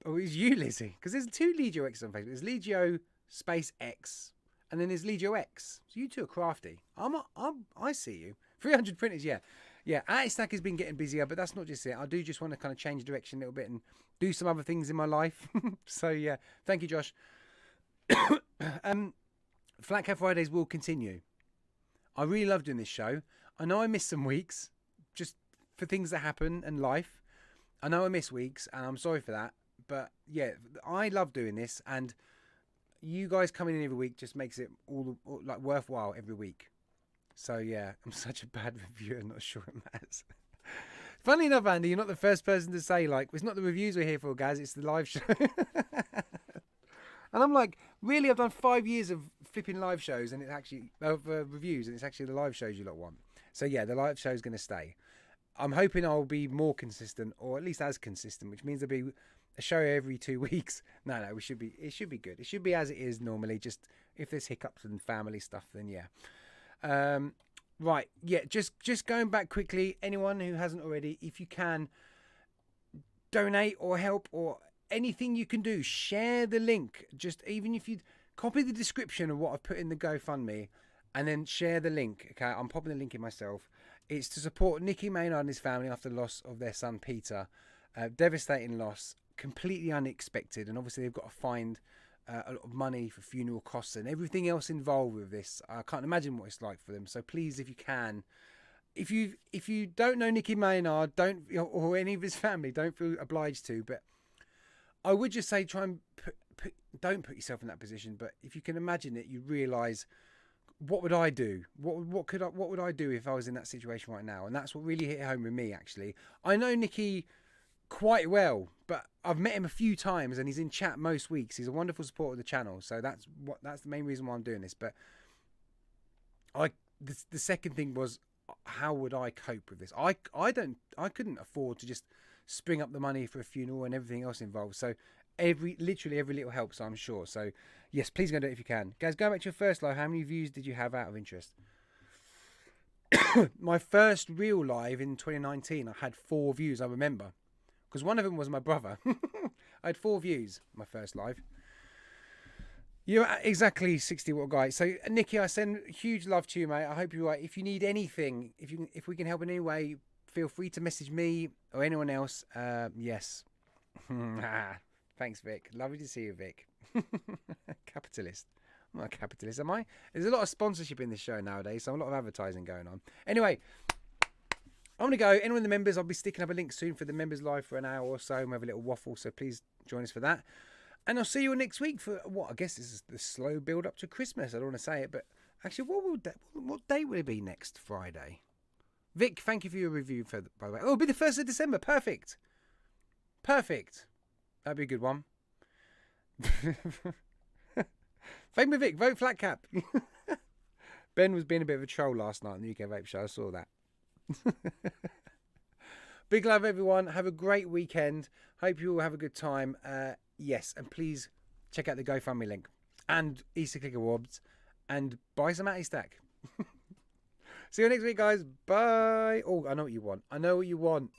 you, Lizzie, because there's 2 Legio X on Facebook. There's Legio Space X, and then there's Legio X. So you two are crafty. I see you. 300 printers, yeah. Stack has been getting busier, but that's not just it. I do just want to kind of change direction a little bit and do some other things in my life. So yeah, thank you, Josh. FlatCap Fridays will continue. I really love doing this show. I know I missed some weeks, just for things that happen and life. I know I miss weeks, and I'm sorry for that. But yeah, I love doing this, and you guys coming in every week just makes it all like worthwhile every week. So yeah, I'm such a bad reviewer, not sure it matters. Funnily enough, Andy, you're not the first person to say, like, it's not the reviews we're here for, guys, it's the live show. And I'm like, really? I've done 5 years of flipping live shows, and it's actually reviews, and it's actually the live shows you lot want. So yeah, the live show is going to stay. I'm hoping I'll be more consistent, or at least as consistent, which means there'll be a show every 2 weeks. No, it should be good. It should be as it is normally. Just if there's hiccups and family stuff, then yeah. Right, yeah. Just going back quickly. Anyone who hasn't already, if you can, donate or help or anything you can do, share the link. Just even if you copy the description of what I've put in the GoFundMe, and then share the link. Okay, I'm popping the link in myself. It's to support Nicky Maynard and his family after the loss of their son Peter. Devastating loss, completely unexpected, and obviously they've got to find a lot of money for funeral costs and everything else involved with this. I can't imagine what it's like for them. So please, if you can, if you don't know Nicky Maynard, don't, or any of his family, don't feel obliged to. But I would just say, try and don't put yourself in that position. But if you can imagine it, you realise, what would I do? What would I do if I was in that situation right now? And that's what really hit home with me, actually. I know Nicky quite well, but I've met him a few times, and he's in chat most weeks. He's a wonderful supporter of the channel, so that's the main reason why I'm doing this. But the second thing was, how would I cope with this? I couldn't afford to just spring up the money for a funeral and everything else involved. So literally every little helps, I'm sure. So yes, please go do it if you can. Guys, going back to your first live, how many views did you have out of interest? My first real live in 2019, I had 4 views, I remember. Because one of them was my brother. I had 4 views, my first live. You're exactly 60 watt guy. So Nicky, I send huge love to you, mate. I hope you're right. If you need anything, if we can help in any way, feel free to message me or anyone else. Yes. Thanks, Vic. Lovely to see you, Vic. Capitalist. I'm not a capitalist, am I? There's a lot of sponsorship in this show nowadays, so a lot of advertising going on. Anyway, I'm going to go. Anyone in the members, I'll be sticking up a link soon for the members live for an hour or so, and we'll have a little waffle, so please join us for that. And I'll see you next week for what I guess this is the slow build up to Christmas. I don't want to say it, but actually, what date will it be next Friday? Vic, thank you for your review, by the way. Oh, it'll be the 1st of December. Perfect. That'd be a good one. Fame with Vic, vote FlatCap. Ben was being a bit of a troll last night on the UK Vape Show. I saw that. Big love, everyone. Have a great weekend. Hope you all have a good time. Yes, and please check out the GoFundMe link and Easter Click Awards and buy some Stack. See you next week, guys. Bye. Oh, I know what you want.